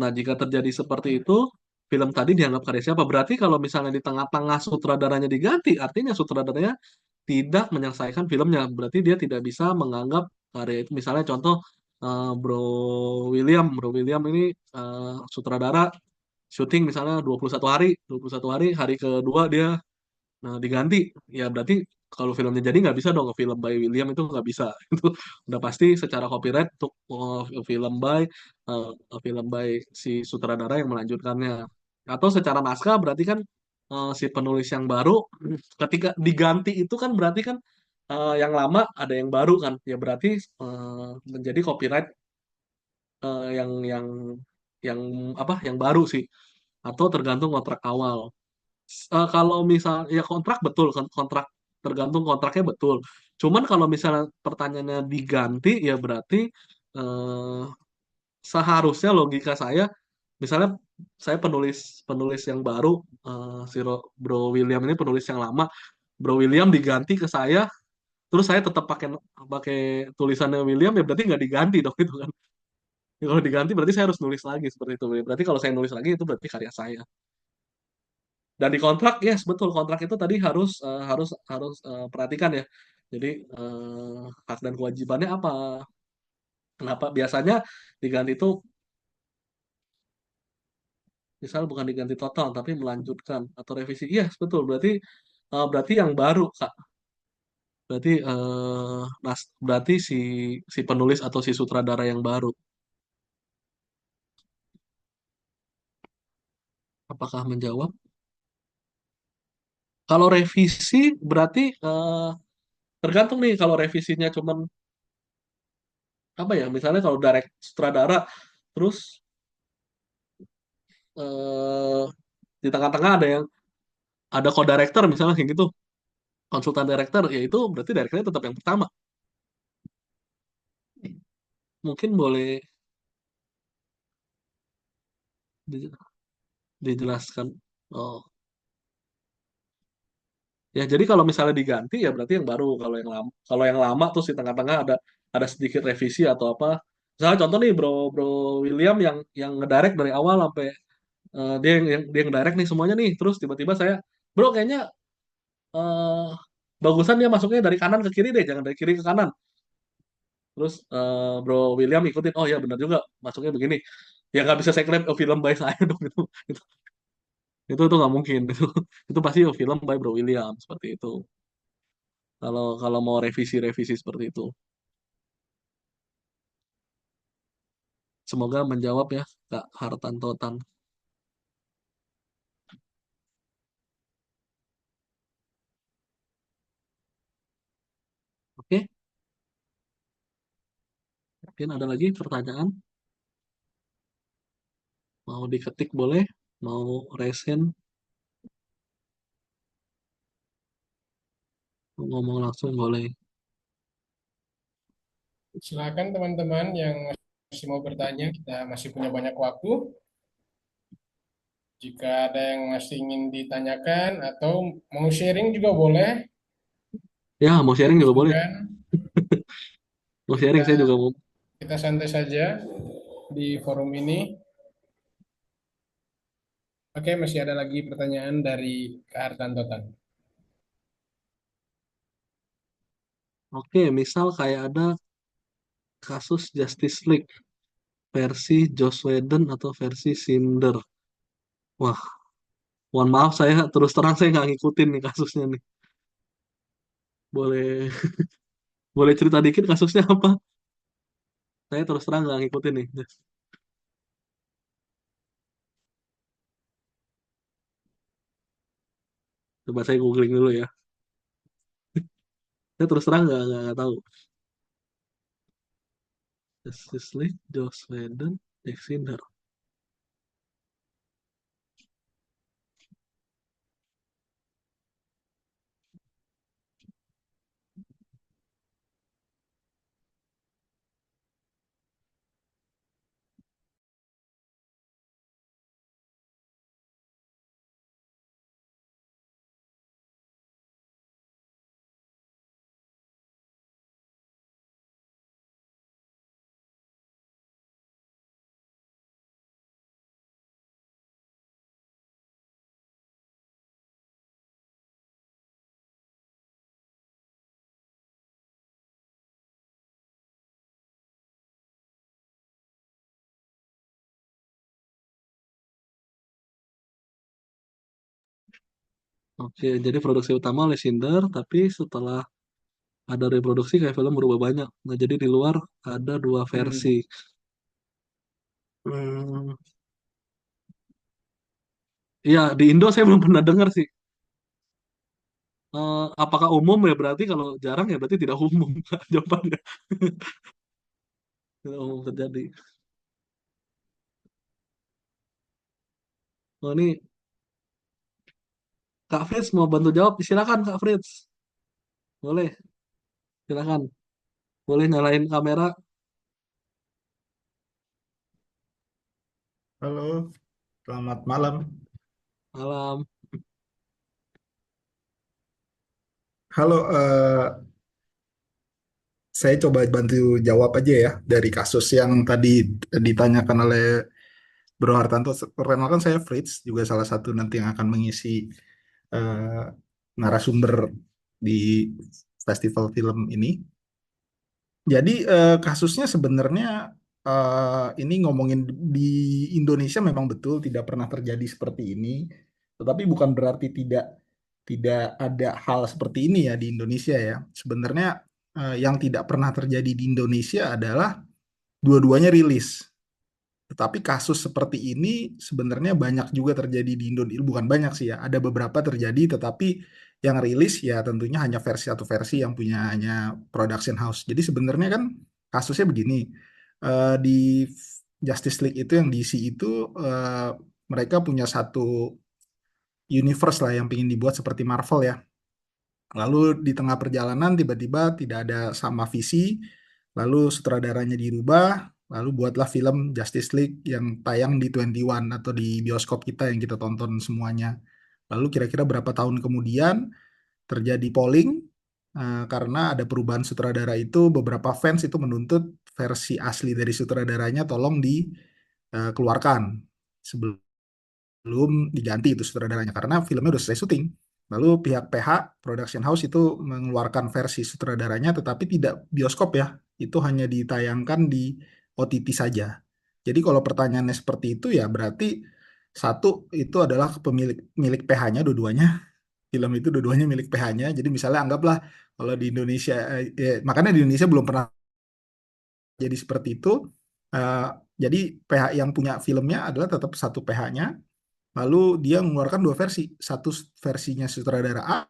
Nah, jika terjadi seperti itu, film tadi dianggap karya siapa? Berarti kalau misalnya di tengah-tengah sutradaranya diganti, artinya sutradaranya tidak menyelesaikan filmnya. Berarti dia tidak bisa menganggap karya itu. Misalnya contoh Bro William ini sutradara syuting misalnya 21 hari, 21 hari, hari kedua dia diganti. Ya berarti kalau filmnya jadi nggak bisa dong film by William itu nggak bisa. Itu udah pasti secara copyright untuk film by si sutradara yang melanjutkannya. Atau secara naskah berarti kan si penulis yang baru ketika diganti itu kan berarti kan yang lama ada yang baru kan. Ya berarti menjadi copyright yang apa yang baru sih atau tergantung kontrak awal. Kalau misal ya kontrak betul kontrak tergantung kontraknya betul. Cuman kalau misalnya pertanyaannya diganti ya berarti eh, seharusnya logika saya misalnya saya penulis penulis yang baru Bro William ini penulis yang lama Bro William diganti ke saya terus saya tetap pakai pakai tulisannya William ya berarti nggak diganti dong itu kan. Ya, kalau diganti berarti saya harus nulis lagi seperti itu. Berarti kalau saya nulis lagi itu berarti karya saya. Dan di kontrak, yes betul kontrak itu tadi harus perhatikan ya. Jadi hak dan kewajibannya apa? Kenapa biasanya diganti itu Misal bukan diganti total tapi melanjutkan atau revisi. Iya, betul. Berarti yang baru, Kak. Berarti si si penulis atau si sutradara yang baru. Apakah menjawab? Kalau revisi berarti tergantung nih kalau revisinya cuman apa ya? Misalnya kalau direct sutradara terus eh, di tengah-tengah ada co-director misalnya kayak gitu, konsultan director, ya itu berarti directornya tetap yang pertama. Mungkin boleh di- dijelaskan. Oh, ya jadi kalau misalnya diganti ya berarti yang baru. Kalau yang lama terus di tengah-tengah ada sedikit revisi atau apa. Misalnya contoh nih Bro Bro William yang ngedirect dari awal sampai dia yang direct nih semuanya nih. Terus tiba-tiba saya, bro kayaknya eh, bagusan dia masuknya dari kanan ke kiri deh, jangan dari kiri ke kanan. Terus Bro William ikutin, oh ya benar juga, masuknya begini. Ya nggak bisa saya klaim film by saya dong itu itu nggak mungkin itu pasti film by Bro William seperti itu. Kalau kalau mau revisi-revisi seperti itu. Semoga menjawab ya Kak Hartanto Tan. Oke, mungkin ada lagi pertanyaan? Mau diketik boleh, mau resen, mau ngomong langsung boleh. Silakan teman-teman yang masih mau bertanya, kita masih punya banyak waktu. Jika ada yang masih ingin ditanyakan atau mau sharing juga boleh, Ya, mau sharing juga boleh. sungkan. Mau sharing saya Kita juga mau. kita santai saja di forum ini. Oke, masih ada lagi pertanyaan dari Kak Hartanto Tan. Oke, misal kayak ada kasus Justice League versi Joss Whedon atau versi Cinder. Wah, mohon maaf saya terus terang saya nggak ngikutin nih kasusnya nih. Boleh boleh cerita dikit kasusnya apa? Saya terus terang nggak ngikutin nih. Coba saya googling dulu ya. Saya terus terang nggak tahu. Justice League, Joss Whedon, Zack Snyder. Oke, jadi produksi utama oleh Cinder, tapi setelah ada reproduksi kayak film berubah banyak. Nah, jadi di luar ada dua versi. Hmm. Hmm, iya, di Indo saya belum pernah dengar sih. Apakah umum ya berarti kalau jarang ya berarti tidak umum jawabannya. Tidak umum terjadi. Oh ini Kak Fritz mau bantu jawab, silakan Kak Fritz. Boleh, silakan. Boleh nyalain kamera. Halo, selamat malam. Malam. Halo, saya coba bantu jawab aja ya dari kasus yang tadi ditanyakan oleh Bro Hartanto. Perkenalkan saya Fritz, juga salah satu nanti yang akan mengisi eh, narasumber di festival film ini. Jadi kasusnya sebenarnya ini ngomongin di Indonesia memang betul tidak pernah terjadi seperti ini, tetapi bukan berarti tidak tidak ada hal seperti ini ya di Indonesia ya. Sebenarnya yang tidak pernah terjadi di Indonesia adalah dua-duanya rilis. Tetapi kasus seperti ini sebenarnya banyak juga terjadi di Indonesia. Bukan banyak sih ya, ada beberapa terjadi, tetapi yang rilis ya tentunya hanya versi satu versi yang punya hanya production house. Jadi sebenarnya kan kasusnya begini, di Justice League itu yang DC itu mereka punya satu universe lah yang ingin dibuat seperti Marvel ya. Lalu di tengah perjalanan tiba-tiba tidak ada sama visi, lalu sutradaranya dirubah, lalu buatlah film Justice League yang tayang di 21 atau di bioskop kita yang kita tonton semuanya. Lalu kira-kira berapa tahun kemudian terjadi polling karena ada perubahan sutradara itu, beberapa fans itu menuntut versi asli dari sutradaranya tolong dikeluarkan belum diganti itu sutradaranya karena filmnya udah selesai syuting. Lalu pihak PH Production House itu mengeluarkan versi sutradaranya tetapi tidak bioskop ya. Itu hanya ditayangkan di OTT saja. Jadi kalau pertanyaannya seperti itu ya berarti satu itu adalah pemilik milik PH-nya dua-duanya. Film itu dua-duanya milik PH-nya. Jadi misalnya anggaplah kalau di Indonesia makanya di Indonesia belum pernah jadi seperti itu. Eh, jadi PH yang punya filmnya adalah tetap satu PH-nya. Lalu dia mengeluarkan dua versi, satu versinya sutradara A,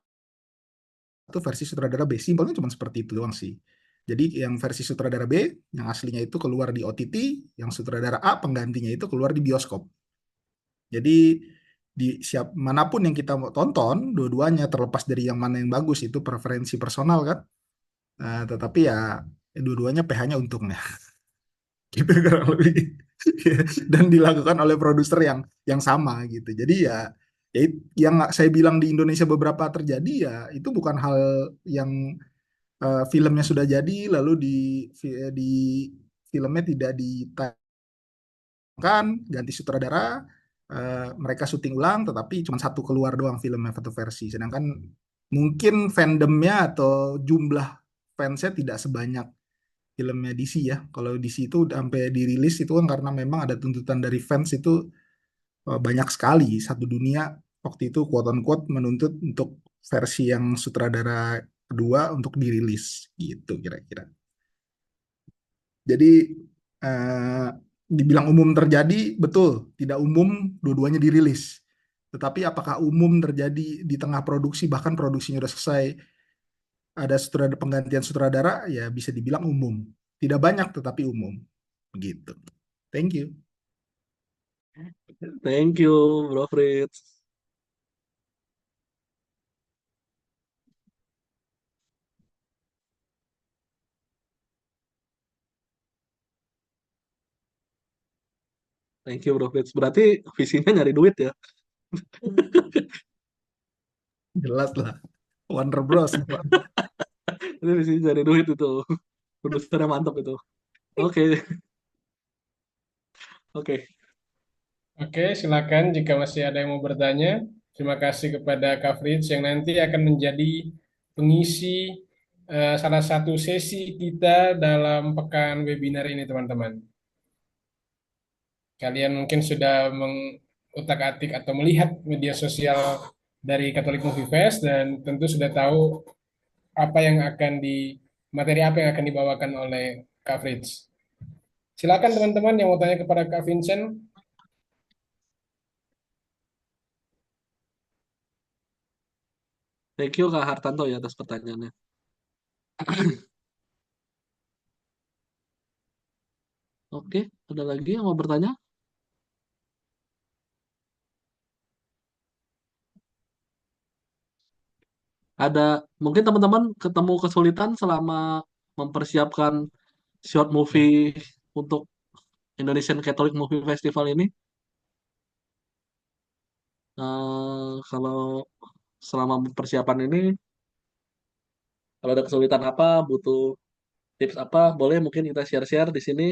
satu versi sutradara B. Simpelnya cuma seperti itu doang sih. Jadi yang versi sutradara B, yang aslinya itu keluar di OTT, yang sutradara A penggantinya itu keluar di bioskop. Jadi di siap manapun yang kita mau tonton, dua-duanya terlepas dari yang mana yang bagus itu preferensi personal kan. Nah, tetapi ya dua-duanya PH-nya untungnya. Gitu kurang lebih. Dan dilakukan oleh produser yang sama gitu. Jadi ya yang saya bilang di Indonesia beberapa terjadi ya itu bukan hal yang filmnya sudah jadi lalu di filmnya tidak ditayangkan ganti sutradara, mereka syuting ulang tetapi cuma satu keluar doang filmnya satu versi, sedangkan mungkin fandomnya atau jumlah fansnya tidak sebanyak filmnya DC ya. Kalau DC itu sampai dirilis itu kan karena memang ada tuntutan dari fans itu banyak sekali. Satu dunia waktu itu quote on quote menuntut untuk versi yang sutradara kedua untuk dirilis gitu kira-kira. Jadi eh, dibilang umum terjadi betul, tidak umum dua-duanya dirilis. Tetapi apakah umum terjadi di tengah produksi bahkan produksinya udah selesai ada sutradara penggantian sutradara ya bisa dibilang umum. Tidak banyak tetapi umum. Begitu. Thank you. Thank you, Bro Fritz. Thank you, Bro Fritz. Berarti visinya nyari duit ya? Jelas lah. Warner Bros. Ini visinya nyari duit itu. Produsernya mantap itu. Oke, oke. Oke, silakan jika masih ada yang mau bertanya. Terima kasih kepada Kak Fritz yang nanti akan menjadi pengisi salah satu sesi kita dalam pekan webinar ini, teman-teman. Kalian mungkin sudah mengutak-atik atau melihat media sosial dari Catholic Movie Fest dan tentu sudah tahu apa yang akan materi apa yang akan dibawakan oleh Kak Fritz. Silakan teman-teman yang mau tanya kepada Kak Vincent. Thank you, Kak Hartanto ya atas pertanyaannya. Oke, ada lagi yang mau bertanya? Ada, mungkin teman-teman ketemu kesulitan selama mempersiapkan short movie untuk Indonesian Catholic Movie Festival ini? Kalau selama persiapan ini, kalau ada kesulitan apa, butuh tips apa, boleh mungkin kita share-share di sini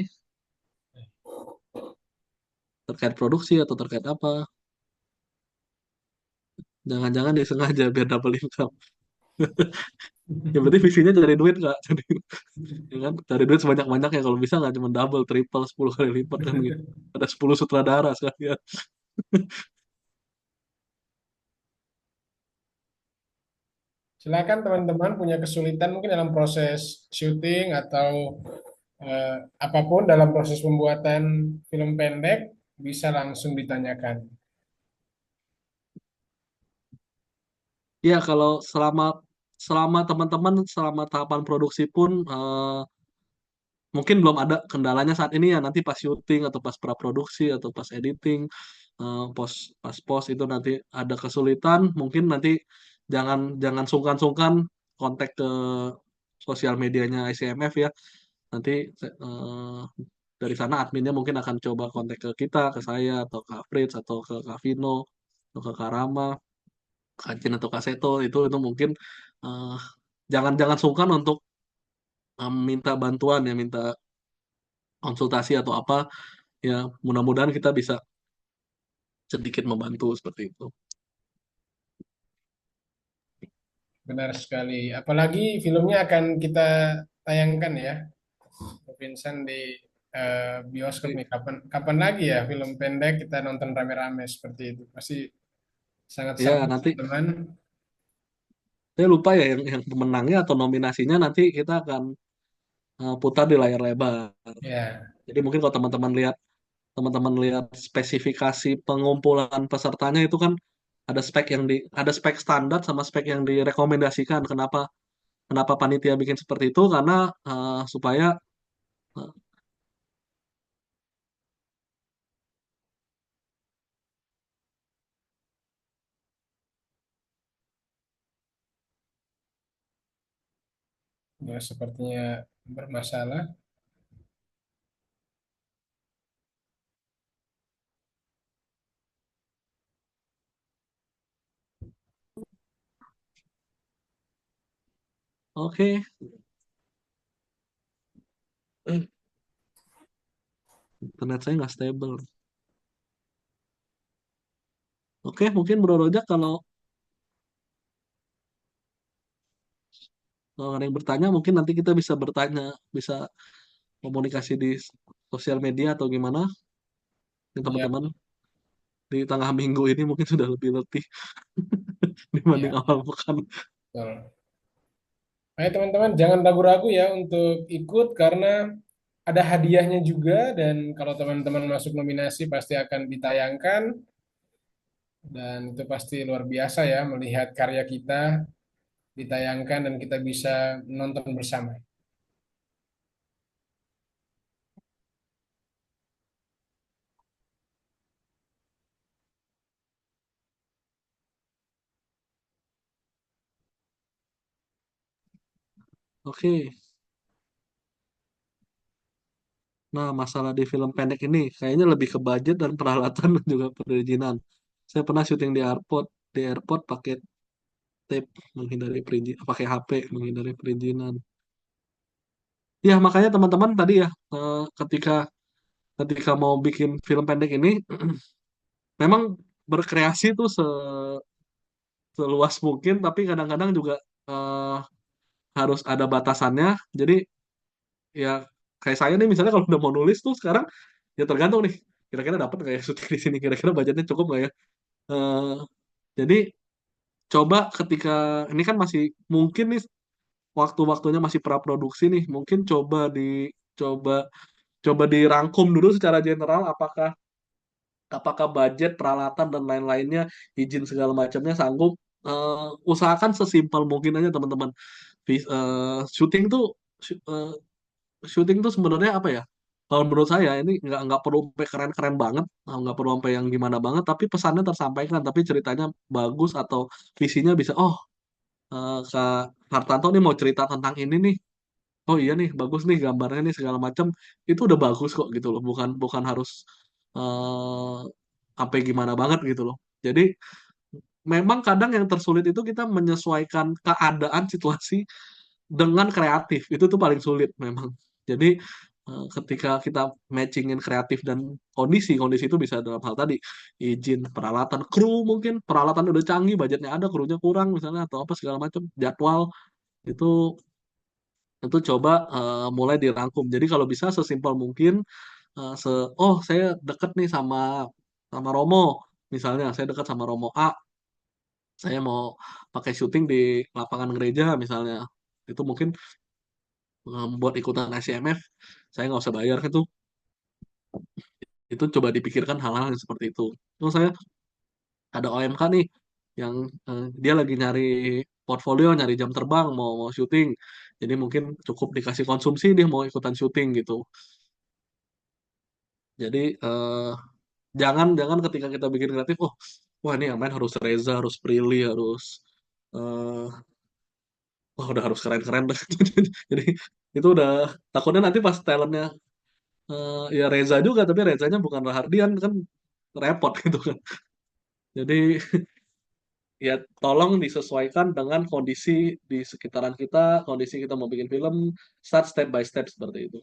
terkait produksi atau terkait apa. Jangan-jangan disengaja biar double income. Ya berarti visinya cari duit nggak? Jadi ya kan cari duit sebanyak-banyaknya kalau bisa nggak cuma double, triple, 10 kali lipat kan gitu. Ada 10 sutradara sekalian. Silakan teman-teman punya kesulitan mungkin dalam proses syuting atau apapun dalam proses pembuatan film pendek bisa langsung ditanyakan. Ya kalau selama selama teman-teman selama tahapan produksi pun mungkin belum ada kendalanya saat ini ya nanti pas syuting atau pas praproduksi atau pas editing pas post itu nanti ada kesulitan mungkin nanti jangan jangan sungkan-sungkan kontak ke sosial medianya ICMF ya nanti eh, dari sana adminnya mungkin akan coba kontak ke kita ke saya atau ke Fritz atau ke Kak Vino atau ke Kak Rama Kak Jin atau Kak Seto itu mungkin eh, jangan jangan sungkan untuk minta bantuan ya minta konsultasi atau apa ya mudah-mudahan kita bisa sedikit membantu seperti itu. Benar sekali. Apalagi filmnya akan kita tayangkan ya, Vincent di bioskop nih. Kapan kapan lagi ya film pendek kita nonton rame-rame seperti itu? Pasti sangat seru Ya nanti teman-teman. saya lupa ya yang pemenangnya atau nominasinya nanti kita akan putar di layar lebar. Ya, Jadi mungkin kalau teman-teman lihat spesifikasi pengumpulan pesertanya itu kan ada spek standar sama spek yang direkomendasikan. Kenapa kenapa panitia bikin seperti itu? Karena supaya uh, ya sepertinya bermasalah. oke internet saya nggak stable. Oke mungkin Bro Rojak kalau ada yang bertanya mungkin nanti kita bisa bertanya bisa komunikasi di sosial media atau gimana ini Ya, teman-teman di tengah minggu ini mungkin sudah lebih letih dibanding ya, awal pekan. betul. Ayo teman-teman, jangan ragu-ragu ya untuk ikut karena ada hadiahnya juga dan kalau teman-teman masuk nominasi pasti akan ditayangkan dan itu pasti luar biasa ya melihat karya kita ditayangkan dan kita bisa nonton bersama. Oke, nah masalah di film pendek ini kayaknya lebih ke budget dan peralatan dan juga perizinan. Saya pernah syuting di airport pakai tape menghindari perizinan, pakai HP menghindari perizinan. Ya makanya teman-teman tadi ya ketika ketika mau bikin film pendek ini memang berkreasi tuh seluas mungkin, tapi kadang-kadang juga eh, harus ada batasannya. Jadi ya kayak saya nih misalnya kalau udah mau nulis tuh sekarang ya tergantung nih kira-kira dapat nggak ya syuting di sini, kira-kira budgetnya cukup nggak ya. Eh, jadi coba ketika ini kan masih mungkin nih waktu-waktunya masih praproduksi nih, mungkin coba coba dirangkum dulu secara general apakah apakah budget, peralatan dan lain-lainnya, izin segala macamnya sanggup. Usahakan sesimpel mungkin aja teman-teman. Syuting tuh sy- eh, syuting tuh sebenarnya apa ya? Kalau menurut saya ini nggak perlu sampai keren-keren banget, nggak perlu sampai yang gimana banget, tapi pesannya tersampaikan, tapi ceritanya bagus atau visinya bisa, oh Kak Hartanto nih mau cerita tentang ini nih, oh iya nih bagus nih gambarnya nih segala macam, itu udah bagus kok gitu loh, bukan bukan harus eh sampai gimana banget gitu loh. Jadi memang kadang yang tersulit itu kita menyesuaikan keadaan situasi dengan kreatif. Itu tuh paling sulit memang. Jadi ketika kita matchingin kreatif dan kondisi itu bisa dalam hal tadi izin, peralatan, kru mungkin peralatan udah canggih, budgetnya ada, krunya kurang misalnya atau apa segala macam, jadwal. Itu coba mulai dirangkum. Jadi kalau bisa sesimpel mungkin, oh saya deket nih sama Romo, misalnya saya dekat sama Romo A, saya mau pakai syuting di lapangan gereja misalnya, itu mungkin buat ikutan ICMF saya nggak usah bayar gitu. Itu coba dipikirkan hal-hal yang seperti itu. Terus saya ada OMK nih yang dia lagi nyari portfolio, nyari jam terbang, mau syuting. Jadi mungkin cukup dikasih konsumsi dia mau ikutan syuting gitu. Jadi jangan jangan ketika kita bikin kreatif, oh wah ini yang main harus Reza, harus Prilly, harus eh wah udah harus keren-keren dah. Jadi itu udah takutnya nanti pas talentnya ya Reza juga, tapi Rezanya bukan Rahardian kan repot gitu kan. Jadi ya tolong disesuaikan dengan kondisi di sekitaran kita, kondisi kita mau bikin film, start step by step seperti itu.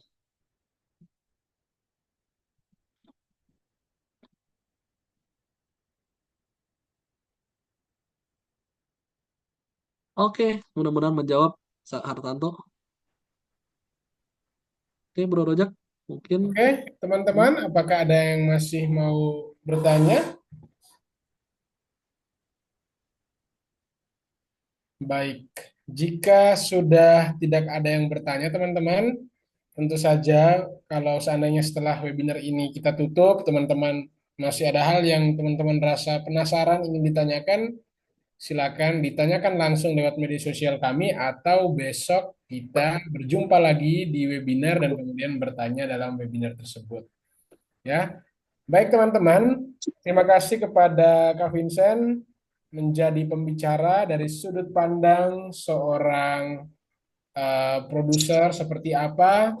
Oke, mudah-mudahan menjawab Hartanto. Oke, Bro Rojak, mungkin. Oke, teman-teman, apakah ada yang masih mau bertanya? Baik, jika sudah tidak ada yang bertanya, teman-teman, tentu saja kalau seandainya setelah webinar ini kita tutup, teman-teman masih ada hal yang teman-teman rasa penasaran ingin ditanyakan, silakan ditanyakan langsung lewat media sosial kami atau besok kita berjumpa lagi di webinar dan kemudian bertanya dalam webinar tersebut. Ya, baik teman-teman, terima kasih kepada Kak Vincent menjadi pembicara dari sudut pandang seorang produser seperti apa.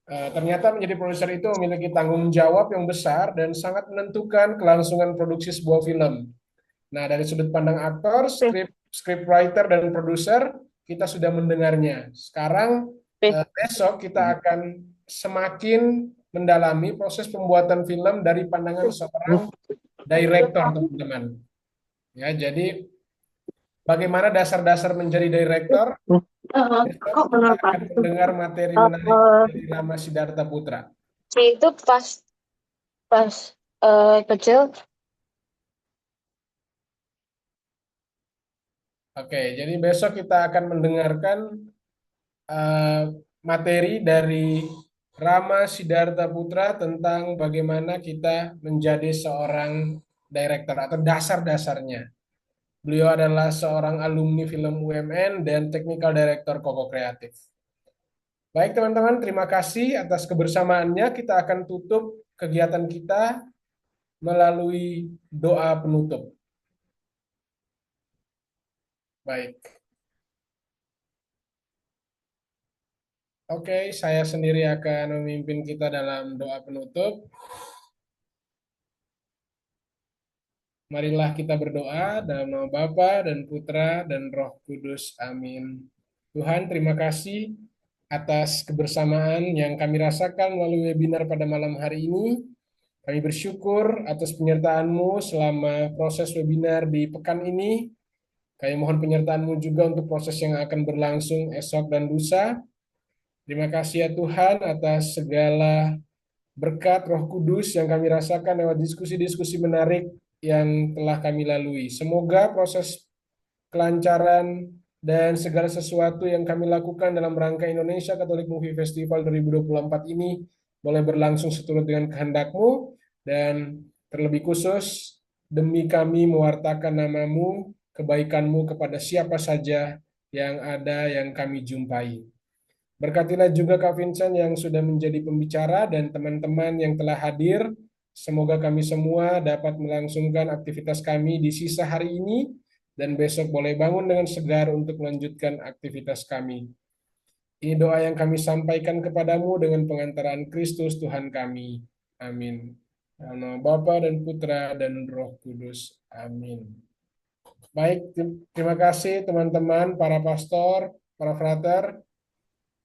Ternyata menjadi produser itu memiliki tanggung jawab yang besar dan sangat menentukan kelangsungan produksi sebuah film. Nah, dari sudut pandang aktor, scriptwriter, dan produser, kita sudah mendengarnya. Sekarang, besok kita akan semakin mendalami proses pembuatan film dari pandangan seorang director, teman-teman. Ya, jadi bagaimana dasar-dasar menjadi director? Besok Kok kita menurut akan aku mendengar materi menarik dari Rama Siddhartha Putra. itu pas pas kecil. Oke, jadi besok kita akan mendengarkan eh, materi dari Rama Siddhartha Putra tentang bagaimana kita menjadi seorang director atau dasar-dasarnya. Beliau adalah seorang alumni film UMN dan technical director Koko Kreatif. Baik teman-teman, terima kasih atas kebersamaannya. Kita akan tutup kegiatan kita melalui doa penutup. Baik. Oke, saya sendiri akan memimpin kita dalam doa penutup. Marilah kita berdoa dalam nama Bapa dan Putra dan Roh Kudus. Amin. Tuhan, terima kasih atas kebersamaan yang kami rasakan melalui webinar pada malam hari ini. Kami bersyukur atas penyertaan-Mu selama proses webinar di pekan ini. Kami mohon penyertaan-Mu juga untuk proses yang akan berlangsung esok dan lusa. Terima kasih ya Tuhan atas segala berkat Roh Kudus yang kami rasakan lewat diskusi-diskusi menarik yang telah kami lalui. Semoga proses kelancaran dan segala sesuatu yang kami lakukan dalam rangka Indonesia Catholic Movie Festival 2024 ini boleh berlangsung seturut dengan kehendak-Mu dan terlebih khusus demi kami mewartakan nama-Mu, kebaikan-Mu kepada siapa saja yang ada yang kami jumpai. Berkatilah juga Kak Vincent yang sudah menjadi pembicara dan teman-teman yang telah hadir. Semoga kami semua dapat melangsungkan aktivitas kami di sisa hari ini dan besok boleh bangun dengan segar untuk melanjutkan aktivitas kami. Ini doa yang kami sampaikan kepadamu dengan pengantaran Kristus Tuhan kami. Amin. Dalam nama Bapa dan Putra dan Roh Kudus. Amin. Baik, terima kasih teman-teman, para pastor, para frater.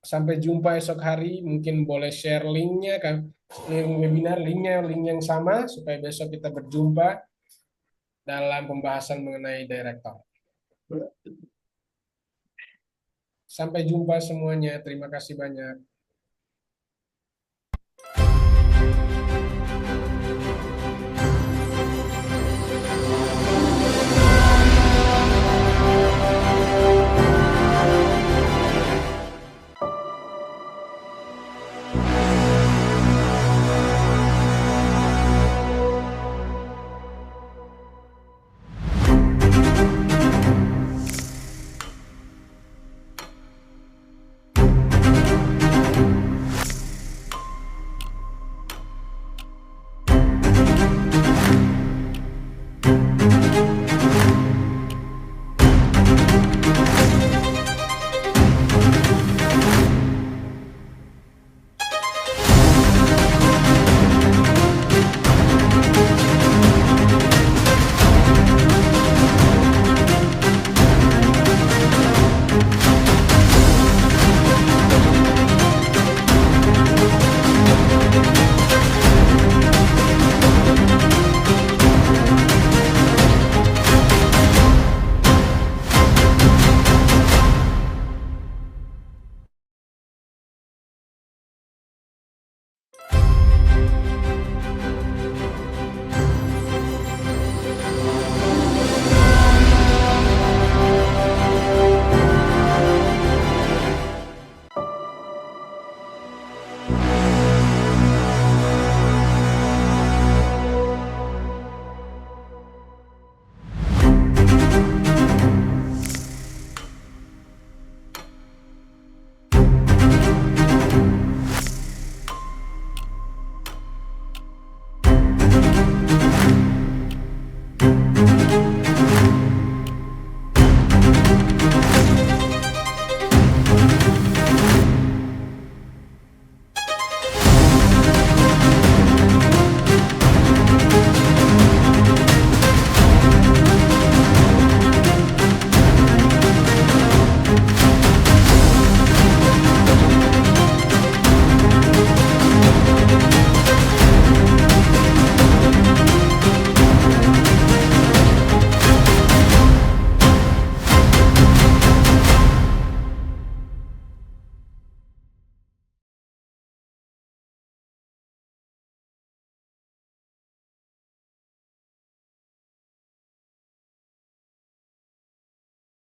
Sampai jumpa esok hari. Mungkin boleh share linknya kan, link webinar, link yang sama supaya besok kita berjumpa dalam pembahasan mengenai director. Sampai jumpa semuanya. Terima kasih banyak.